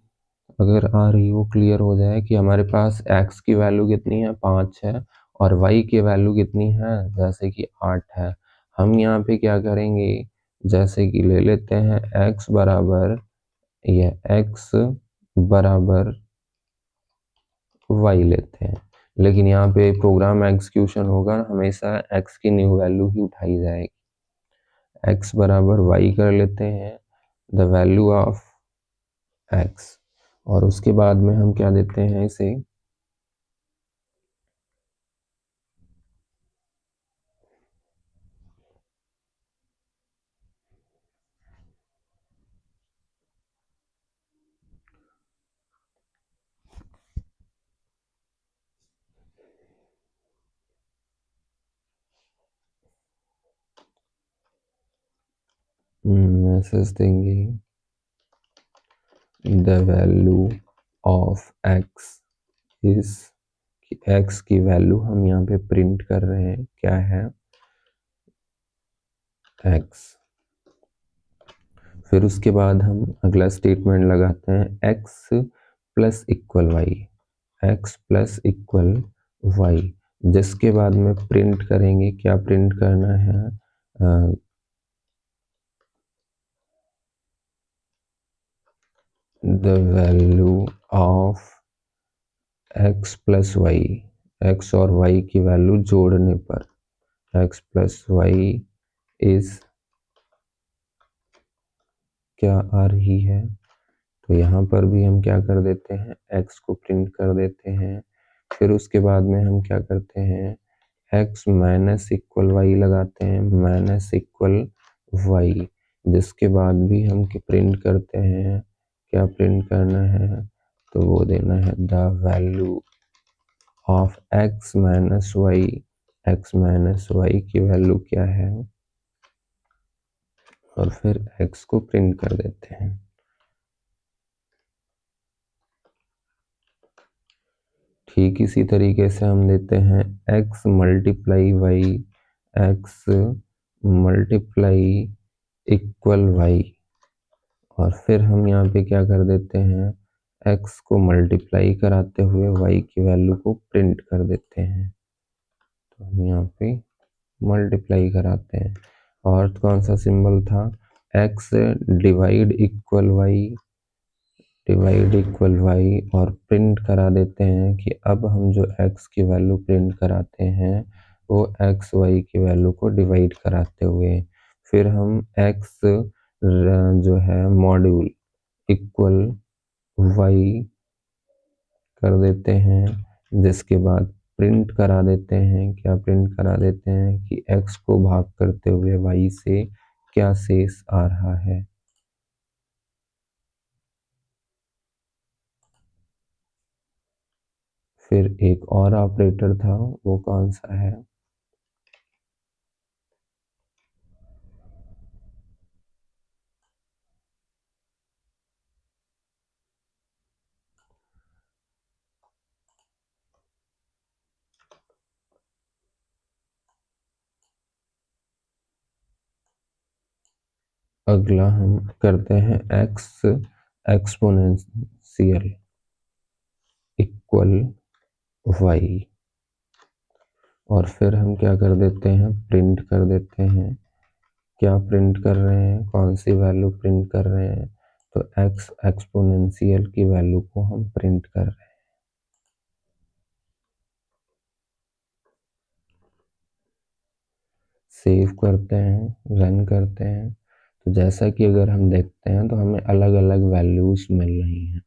Speaker 1: अगर आ रही हो क्लियर हो जाए कि हमारे पास x की वैल्यू कितनी है 5 है और y की वैल्यू कितनी है जैसे कि 8 है। हम यहाँ पे क्या करेंगे, जैसे कि ले लेते हैं x बराबर x बराबर y लेते हैं, लेकिन यहाँ पे प्रोग्राम एग्जीक्यूशन होगा हमेशा x की न्यू वैल्यू ही उठाई जाएगी। x बराबर y कर लेते हैं द वैल्यू ऑफ x, और उसके बाद में हम क्या देते हैं इसे मैसेज देंगे the value of x is, x की वैल्यू हम यहाँ पे प्रिंट कर रहे हैं क्या है x। फिर उसके बाद हम अगला स्टेटमेंट लगाते हैं x plus equal y, x plus equal y, जिसके बाद में प्रिंट करेंगे, क्या प्रिंट करना है, the value of x plus y, x और y की वैल्यू जोड़ने पर x प्लस वाई इज क्या आ रही है, तो यहाँ पर भी हम क्या कर देते हैं x को प्रिंट कर देते हैं। फिर उसके बाद में हम क्या करते हैं x माइनस इक्वल वाई लगाते हैं, माइनस इक्वल वाई, जिसके बाद भी हम प्रिंट करते हैं, क्या प्रिंट करना है, तो वो देना है the value of x minus y, x minus y की वैल्यू क्या है, और फिर x को प्रिंट कर देते हैं। ठीक इसी तरीके से हम देते हैं x multiply y, x multiply equal y, और फिर हम यहाँ पे क्या कर देते हैं x को मल्टीप्लाई कराते हुए y की वैल्यू को प्रिंट कर देते हैं। तो हम यहाँ पे मल्टीप्लाई कराते हैं, और कौन सा सिंबल था, x divide equal y, divide equal y, और प्रिंट करा देते हैं कि अब हम जो x की वैल्यू प्रिंट कराते हैं वो x y की वैल्यू को डिवाइड कराते हुए, फिर हम x जो है मॉड्यूल इक्वल y कर देते हैं, जिसके बाद प्रिंट करा देते हैं, क्या प्रिंट करा देते हैं कि x को भाग करते हुए y से क्या शेष आ रहा है। फिर एक और ऑपरेटर था, वो कौन सा है, अगला हम करते हैं x एक्सपोनेंशियल इक्वल y, और फिर हम क्या कर देते हैं प्रिंट कर देते हैं, क्या प्रिंट कर रहे हैं, कौन सी वैल्यू प्रिंट कर रहे हैं, तो x एक्सपोनेंशियल की वैल्यू को हम प्रिंट कर रहे हैं। सेव करते हैं, रन करते हैं, तो जैसा कि अगर हम देखते हैं तो हमें अलग अलग वैल्यूज मिल रही हैं,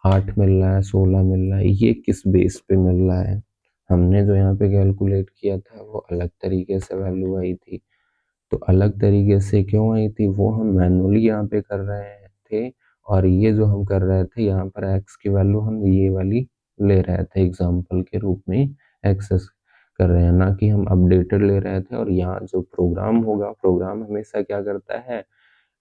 Speaker 1: 8 मिल रहा है, 16 मिल रहा है, ये किस बेस पे मिल रहा है, हमने जो यहाँ पे कैलकुलेट किया था वो अलग तरीके से वैल्यू आई थी, तो अलग तरीके से क्यों आई थी वो हम मैनुअली यहाँ पे कर रहे थे, और ये जो हम कर रहे थे यहाँ पर x की वैल्यू हम ये वाली ले रहे थे एग्जाम्पल के रूप में एक्सेस कर रहे हैं, ना कि हम अपडेटेड ले रहे थे। और यहाँ जो प्रोग्राम होगा, प्रोग्राम हमेशा क्या करता है,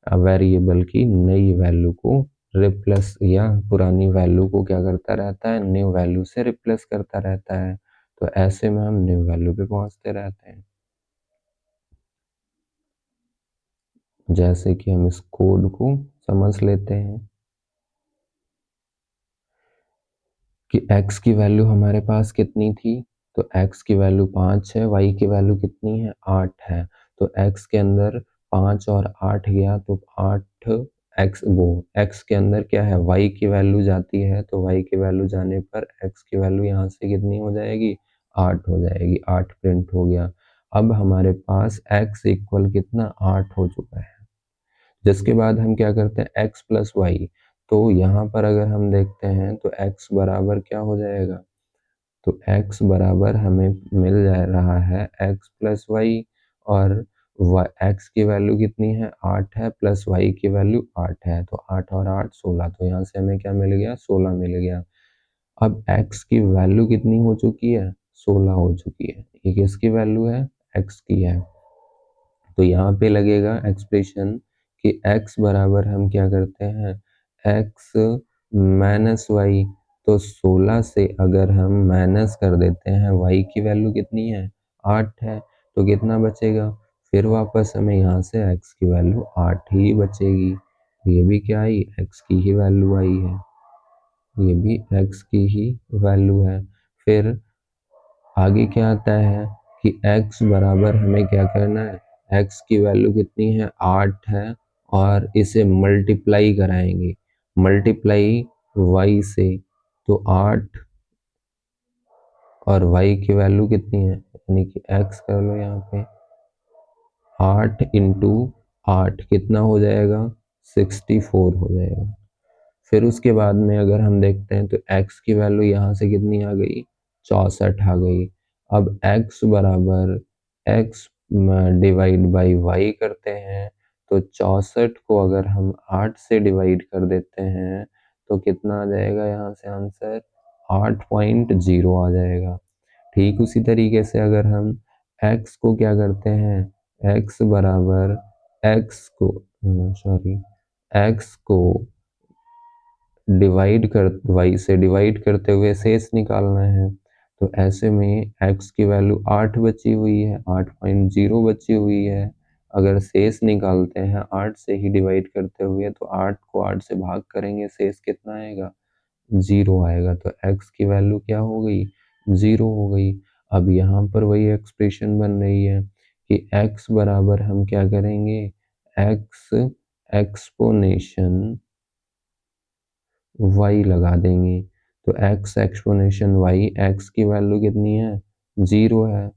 Speaker 1: वेरिएबल की नई वैल्यू को रिप्लेस या पुरानी वैल्यू को क्या करता रहता है, न्यू वैल्यू से रिप्लेस करता रहता है। तो ऐसे में हम न्यू वैल्यू पे पहुंचते रहते हैं। जैसे कि हम इस कोड को समझ लेते हैं कि x की वैल्यू हमारे पास कितनी थी, तो x की वैल्यू 5 है, y की वैल्यू कितनी है, 8 है। तो x के अंदर 5 और 8 गया तो 8 x के अंदर क्या है, y की वैल्यू जाती है, तो y की वैल्यू जाने पर x की वैल्यू यहाँ से कितनी हो जाएगी, 8 हो जाएगी, 8 प्रिंट हो गया। अब हमारे पास x इक्वल कितना, 8 हो चुका है। जिसके बाद हम क्या करते हैं, x प्लस वाई। तो यहाँ पर अगर हम देखते हैं तो x बराबर क्या हो जाएगा, तो x बराबर हमें मिल जा रहा है x प्लस वाई, और x की वैल्यू कितनी है, 8 है, प्लस y की वैल्यू 8 है, तो 8 और 8 16। तो यहाँ से हमें क्या मिल गया, 16 मिल गया। अब x की वैल्यू कितनी हो चुकी है, 16 हो चुकी है। ये किसकी वैल्यू है, x की है। तो यहाँ पे लगेगा एक्सप्रेशन कि x बराबर हम क्या करते हैं, x माइनस वाई। तो 16 से अगर हम माइनस कर देते हैं, y की वैल्यू कितनी है, 8 है, तो कितना बचेगा, फिर वापस हमें यहाँ से x की वैल्यू 8 ही बचेगी। ये भी क्या आई, x की ही वैल्यू आई है, ये भी x की ही वैल्यू है। फिर आगे क्या आता है कि x बराबर हमें क्या करना है, x की वैल्यू कितनी है, 8 है, और इसे मल्टीप्लाई कराएंगे, मल्टीप्लाई y से। तो 8 और y की वैल्यू कितनी है, यानी कि x कर लो यहाँ पे, 8 इंटू 8 कितना हो जाएगा, 64 हो जाएगा। फिर उसके बाद में अगर हम देखते हैं तो x की वैल्यू यहाँ से कितनी आ गई, 64 आ गई। अब x बराबर x डिवाइड बाई y करते हैं, तो 64 को अगर हम 8 से डिवाइड कर देते हैं तो कितना आ जाएगा, यहाँ से आंसर 8.0 आ जाएगा। ठीक उसी तरीके से अगर हम x को क्या करते हैं, x बराबर x को x को डिवाइड कर y से डिवाइड करते हुए शेष निकालना है। तो ऐसे में x की वैल्यू 8 बची हुई है, 8.0 बची हुई है। अगर शेष निकालते हैं 8 से ही डिवाइड करते हुए, तो 8 को 8 से भाग करेंगे, शेष कितना आएगा, 0 आएगा। तो x की वैल्यू क्या हो गई, 0 हो गई। अब यहाँ पर वही एक्सप्रेशन बन रही है कि x बराबर हम क्या करेंगे, x एक्सपोनेशन y लगा देंगे। तो x एक्सपोनेशन y, x की वैल्यू कितनी है, 0 है,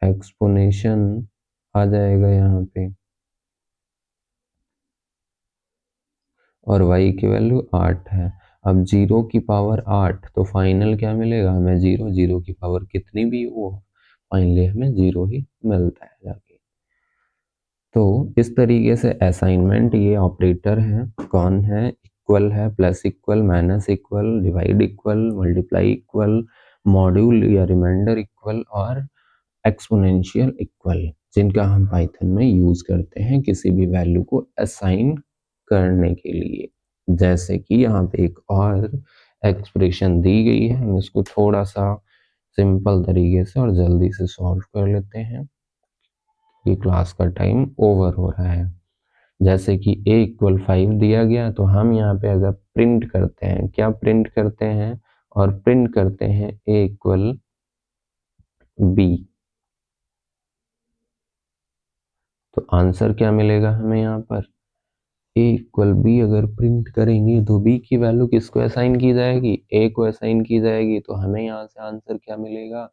Speaker 1: एक्सपोनेशन आ जाएगा यहाँ पे, और y की वैल्यू 8 है। अब 0 की पावर 8, तो फाइनल क्या मिलेगा हमें, 0। 0 की पावर कितनी भी हो, फाइनली हमें 0 ही मिलता है जाके। तो इस तरीके से असाइनमेंट, ये ऑपरेटर है, कौन है, इक्वल है, plus equal, minus equal, divide equal, multiply equal, module या रिमाइंडर इक्वल, और एक्सपोनेंशियल इक्वल, जिनका हम पाइथन में यूज करते हैं किसी भी वैल्यू को असाइन करने के लिए। जैसे कि यहाँ पे एक और एक्सप्रेशन दी गई है, हम इसको थोड़ा सा सिंपल तरीके से और जल्दी से सॉल्व कर लेते हैं, ये क्लास का टाइम ओवर हो रहा है। जैसे कि a इक्वल 5 दिया गया, तो हम यहाँ पे अगर प्रिंट करते हैं, क्या प्रिंट करते हैं, और प्रिंट करते हैं a इक्वल b, तो आंसर क्या मिलेगा हमें यहाँ पर, a इक्वल b अगर प्रिंट करेंगे तो b की वैल्यू किसको असाइन की जाएगी, a को असाइन की जाएगी। तो हमें यहाँ से आंसर क्या मिलेगा,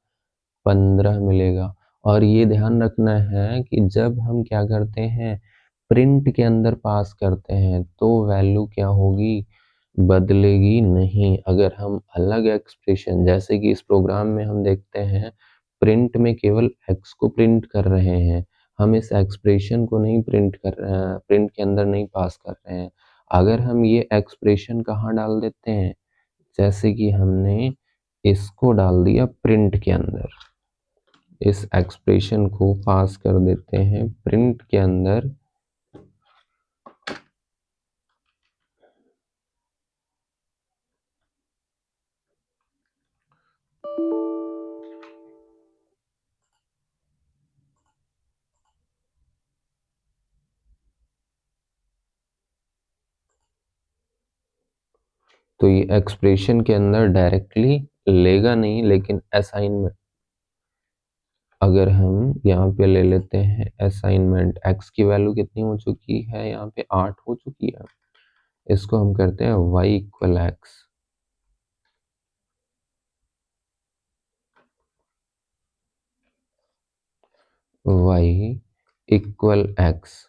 Speaker 1: 15 मिलेगा। और ये ध्यान रखना है कि जब हम क्या करते हैं, प्रिंट के अंदर पास करते हैं, तो वैल्यू क्या होगी, बदलेगी नहीं। अगर हम अलग एक्सप्रेशन, जैसे कि इस प्रोग्राम में हम देखते हैं प्रिंट में केवल x को प्रिंट कर रहे हैं, हम इस एक्सप्रेशन को नहीं प्रिंट कर रहे हैं, प्रिंट के अंदर नहीं पास कर रहे हैं। अगर हम ये एक्सप्रेशन कहाँ डाल देते हैं, जैसे कि हमने इसको डाल दिया प्रिंट के अंदर, इस एक्सप्रेशन को पास कर देते हैं प्रिंट के अंदर, तो ये एक्सप्रेशन के अंदर डायरेक्टली लेगा नहीं, लेकिन असाइनमेंट अगर हम यहाँ पे ले लेते हैं असाइनमेंट, x की वैल्यू कितनी हो चुकी है, यहाँ पे 8 हो चुकी है, इसको हम करते हैं y equal x, y equal x.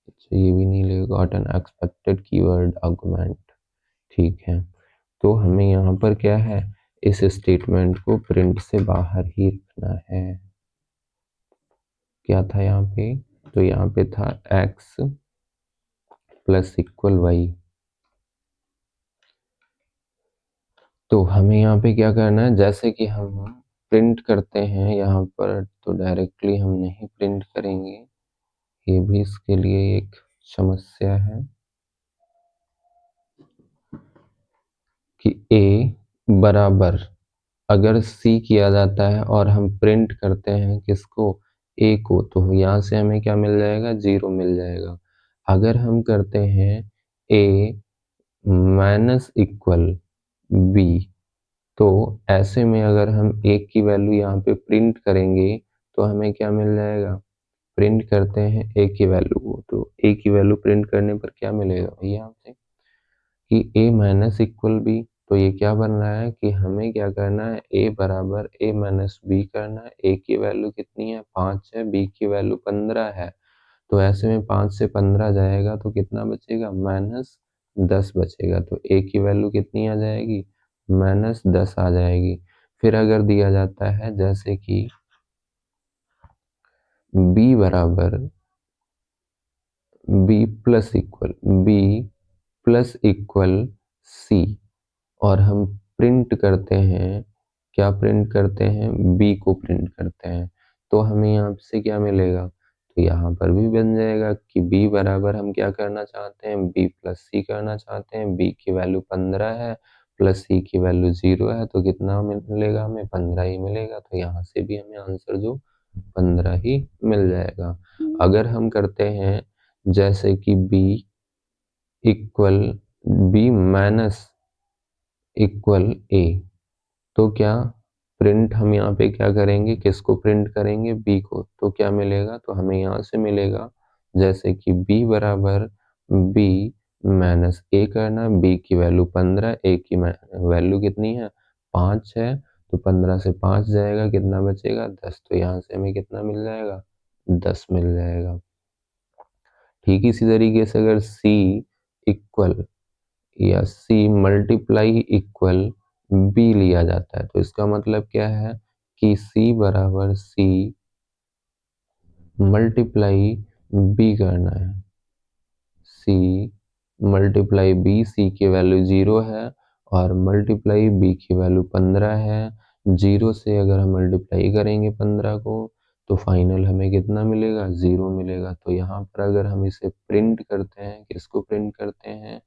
Speaker 1: अच्छा, ये भी नहीं लगेगा, got an expected keyword argument, ठीक है। तो हमें यहाँ पर क्या है, इस स्टेटमेंट को प्रिंट से बाहर ही रखना है। क्या था यहाँ पे, तो यहाँ पे था x प्लस इक्वल वाई। तो हमें यहाँ पे क्या करना है, जैसे कि हम प्रिंट करते हैं यहाँ पर, तो डायरेक्टली हम नहीं प्रिंट करेंगे, ये भी इसके लिए एक समस्या है कि a बराबर अगर c किया जाता है और हम प्रिंट करते हैं किसको, a को, तो यहाँ से हमें क्या मिल जाएगा, 0 मिल जाएगा। अगर हम करते हैं a माइनस इक्वल b, तो ऐसे में अगर हम a की वैल्यू यहाँ पे प्रिंट करेंगे तो हमें क्या मिल जाएगा, प्रिंट करते हैं a की वैल्यू को, तो a की वैल्यू प्रिंट करने पर क्या मिलेगा भैया हमसे कि a माइनस इक्वल b। तो ये क्या बन रहा है कि हमें क्या करना है, a बराबर a माइनस b करना है। a की वैल्यू कितनी है, 5 है, b की वैल्यू 15 है, तो ऐसे में 5 से 15 जाएगा तो कितना बचेगा, माइनस 10 बचेगा। तो a की वैल्यू कितनी आ जाएगी, माइनस 10 आ जाएगी। फिर अगर दिया जाता है जैसे कि b बराबर b प्लस इक्वल c, और हम प्रिंट करते हैं, क्या प्रिंट करते हैं, b को प्रिंट करते हैं, तो हमें यहाँ से क्या मिलेगा, तो यहाँ पर भी बन जाएगा कि b बराबर हम क्या करना चाहते हैं, b प्लस c करना चाहते हैं। b की वैल्यू 15 है प्लस c की वैल्यू 0 है, तो कितना मिलेगा हमें, 15 ही मिलेगा। तो यहाँ से भी हमें आंसर जो 15 ही मिल जाएगा। अगर हम करते हैं जैसे कि b equal b minus equal a, तो क्या प्रिंट हम यहाँ पे क्या करेंगे, किसको प्रिंट करेंगे, b को, तो क्या मिलेगा, तो हमें यहाँ से मिलेगा जैसे कि b बराबर b माइनस a करना, b की वैल्यू 15, a की वैल्यू कितनी है, 5 है, तो 15 से 5 जाएगा, कितना बचेगा, 10। तो यहाँ से हमें कितना मिल जाएगा, 10 मिल जाएगा। ठीक इसी तरीके से अगर c इक्वल या c मल्टीप्लाई इक्वल b लिया जाता है, तो इसका मतलब क्या है कि c बराबर c मल्टीप्लाई b करना है, c मल्टीप्लाई b, c की वैल्यू 0 है और मल्टीप्लाई b की वैल्यू 15 है। 0 से अगर हम मल्टीप्लाई करेंगे 15 को, तो फाइनल हमें कितना मिलेगा, 0 मिलेगा। तो यहाँ पर अगर हम इसे प्रिंट करते हैं, किसको प्रिंट करते हैं,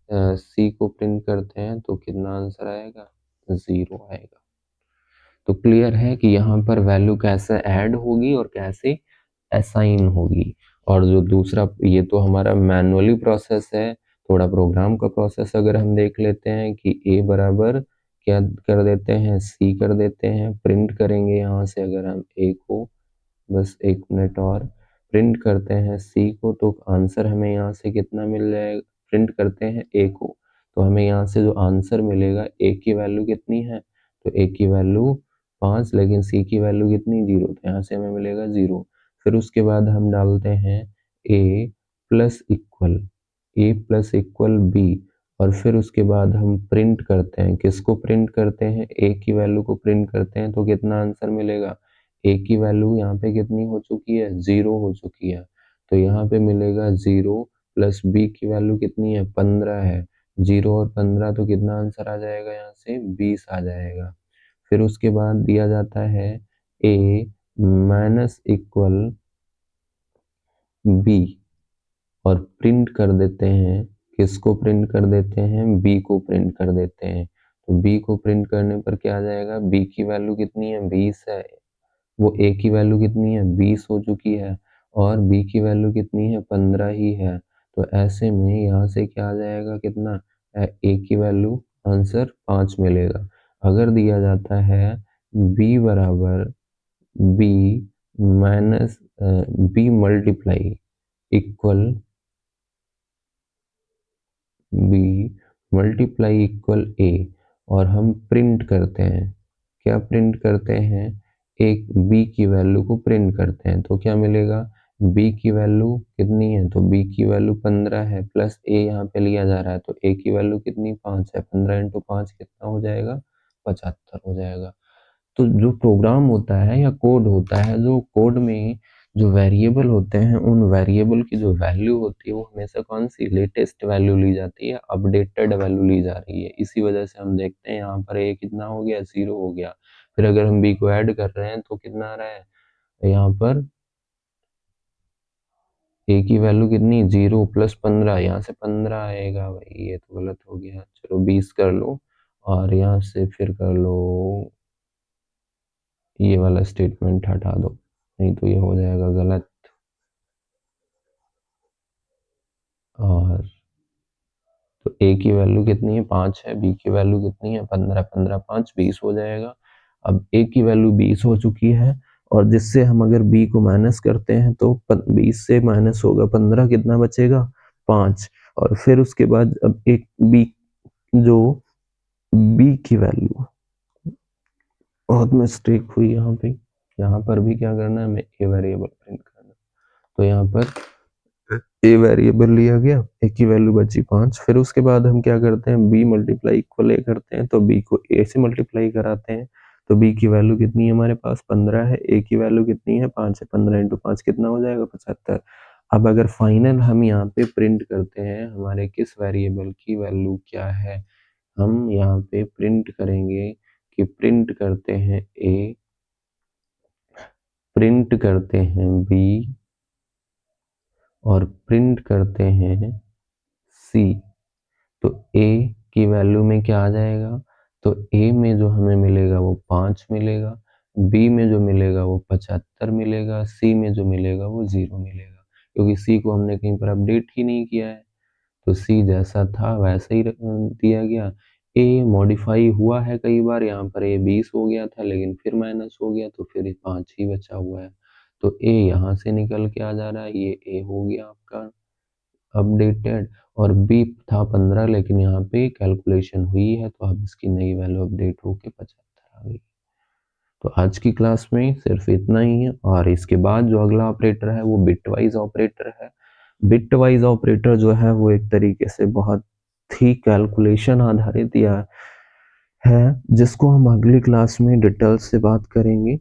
Speaker 1: सी को प्रिंट करते हैं, तो कितना आंसर आएगा, 0 आएगा। तो क्लियर है कि यहाँ पर वैल्यू कैसे ऐड होगी और कैसे असाइन होगी। और जो दूसरा, ये तो हमारा मैनुअली प्रोसेस है, थोड़ा प्रोग्राम का प्रोसेस अगर हम देख लेते हैं कि a बराबर क्या कर देते हैं, c कर देते हैं, प्रिंट करेंगे यहाँ से अगर हम a को, बस एक मिनट और, प्रिंट करते हैं c को, तो आंसर हमें यहाँ से कितना मिल जाएगा, प्रिंट करते हैं a को, तो हमें यहाँ से जो आंसर मिलेगा, a की वैल्यू कितनी है, तो a की वैल्यू 5, लेकिन c की वैल्यू कितनी, 0, तो यहाँ से हमें मिलेगा 0। फिर उसके बाद हम डालते हैं a प्लस इक्वल b, और फिर उसके बाद हम प्रिंट करते हैं, किसको प्रिंट करते हैं, a की वैल्यू को प्रिंट करते हैं, तो कितना आंसर मिलेगा, ए की वैल्यू यहाँ पे कितनी हो चुकी है, 0 हो चुकी है। तो यहाँ पे मिलेगा 0 प्लस बी की वैल्यू कितनी है, 15 है। 0 और 15 तो कितना आंसर आ जाएगा यहाँ से, 20 आ जाएगा। फिर उसके बाद दिया जाता है ए माइनस इक्वल बी और प्रिंट कर देते हैं, किसको प्रिंट कर देते हैं, बी को प्रिंट कर देते हैं। तो बी को प्रिंट करने पर क्या आ जाएगा, बी की वैल्यू कितनी है, 20 है। वो ए की वैल्यू कितनी है, 20 हो चुकी है और बी की वैल्यू कितनी है, 15 ही है। तो ऐसे में यहाँ से क्या आ जाएगा, कितना, ए की वैल्यू आंसर 5 मिलेगा। अगर दिया जाता है बी बराबर B minus B multiply equal B multiply equal A और हम प्रिंट करते हैं, क्या प्रिंट करते हैं, एक बी की वैल्यू को प्रिंट करते हैं, तो क्या मिलेगा, बी की वैल्यू कितनी है, तो बी की वैल्यू 15 है प्लस ए यहाँ पे लिया जा रहा है, तो ए की वैल्यू कितनी, 5 है। 15 इंटू 5 कितना हो जाएगा, 75 हो जाएगा। तो जो प्रोग्राम होता है या कोड होता है, जो कोड में जो वेरिएबल होते हैं, उन वेरिएबल की जो वैल्यू होती है वो हमेशा कौन सी, लेटेस्ट वैल्यू ली जाती है, अपडेटेड वैल्यू ली जा रही है। इसी वजह से हम देखते हैं यहाँ पर ए कितना हो गया, 0 हो गया। फिर अगर हम बी को ऐड कर रहे हैं तो कितना आ रहा है, यहाँ पर ए की वैल्यू कितनी, 0 प्लस 15, यहाँ से 15 आएगा, भाई ये तो गलत हो गया, चलो 20 कर लो और यहाँ से फिर कर लो, ये वाला स्टेटमेंट हटा दो, नहीं तो ये हो जाएगा गलत। और तो ए की वैल्यू कितनी है, 5 है, बी की वैल्यू कितनी है, 15, 15 5 20 हो जाएगा। अब ए की वैल्यू 20 हो चुकी है और जिससे हम अगर बी को माइनस करते हैं तो 20 से माइनस होगा 15, कितना बचेगा, 5। और फिर उसके बाद अब एक बी, जो बी की वैल्यू, बहुत मिस्टेक हुई यहाँ पे, यहाँ पर भी क्या करना है, हमें ए वेरिएबल प्रिंट करना। तो यहाँ पर ए वेरिएबल लिया गया, ए की वैल्यू बची 5। फिर उसके बाद हम क्या करते हैं, बी मल्टीप्लाई इक्वल ए करते हैं, तो बी को ए से मल्टीप्लाई कराते हैं। तो बी की वैल्यू कितनी है हमारे पास, 15 है, ए की वैल्यू कितनी है, 5 है। 15 इंटू 5 कितना हो जाएगा, 75। अब अगर फाइनल हम यहाँ पे प्रिंट करते हैं हमारे किस वेरिएबल की वैल्यू क्या है, हम यहाँ पे प्रिंट करेंगे कि प्रिंट करते हैं ए, प्रिंट करते हैं बी और प्रिंट करते हैं सी। तो ए की वैल्यू में क्या आ जाएगा, तो ए में जो हमें मिलेगा वो 5 मिलेगा, बी में जो मिलेगा वो 75 मिलेगा, सी में जो मिलेगा वो 0 मिलेगा, क्योंकि सी को हमने कहीं पर अपडेट ही नहीं किया है। तो सी जैसा था वैसा ही दिया गया। ए मॉडिफाई हुआ है कई बार, यहाँ पर ए 20 हो गया था लेकिन फिर माइनस हो गया, तो फिर 5 ही बचा हुआ है। तो ए यहाँ से निकल के आ जा रहा है, ये ए हो गया आपका अपडेटेड। और बी था 15 लेकिन यहाँ पे कैलकुलेशन हुई है, तो अब इसकी नई वैल्यू अपडेट होके 75 आ गई। तो आज की क्लास में सिर्फ इतना ही है, और इसके बाद जो अगला ऑपरेटर है वो बिटवाइज ऑपरेटर है। बिटवाइज ऑपरेटर जो है वो एक तरीके से बहुत ही कैलकुलेशन आधारित या है, जिसको हम अगली क्लास में डिटेल से बात करेंगे।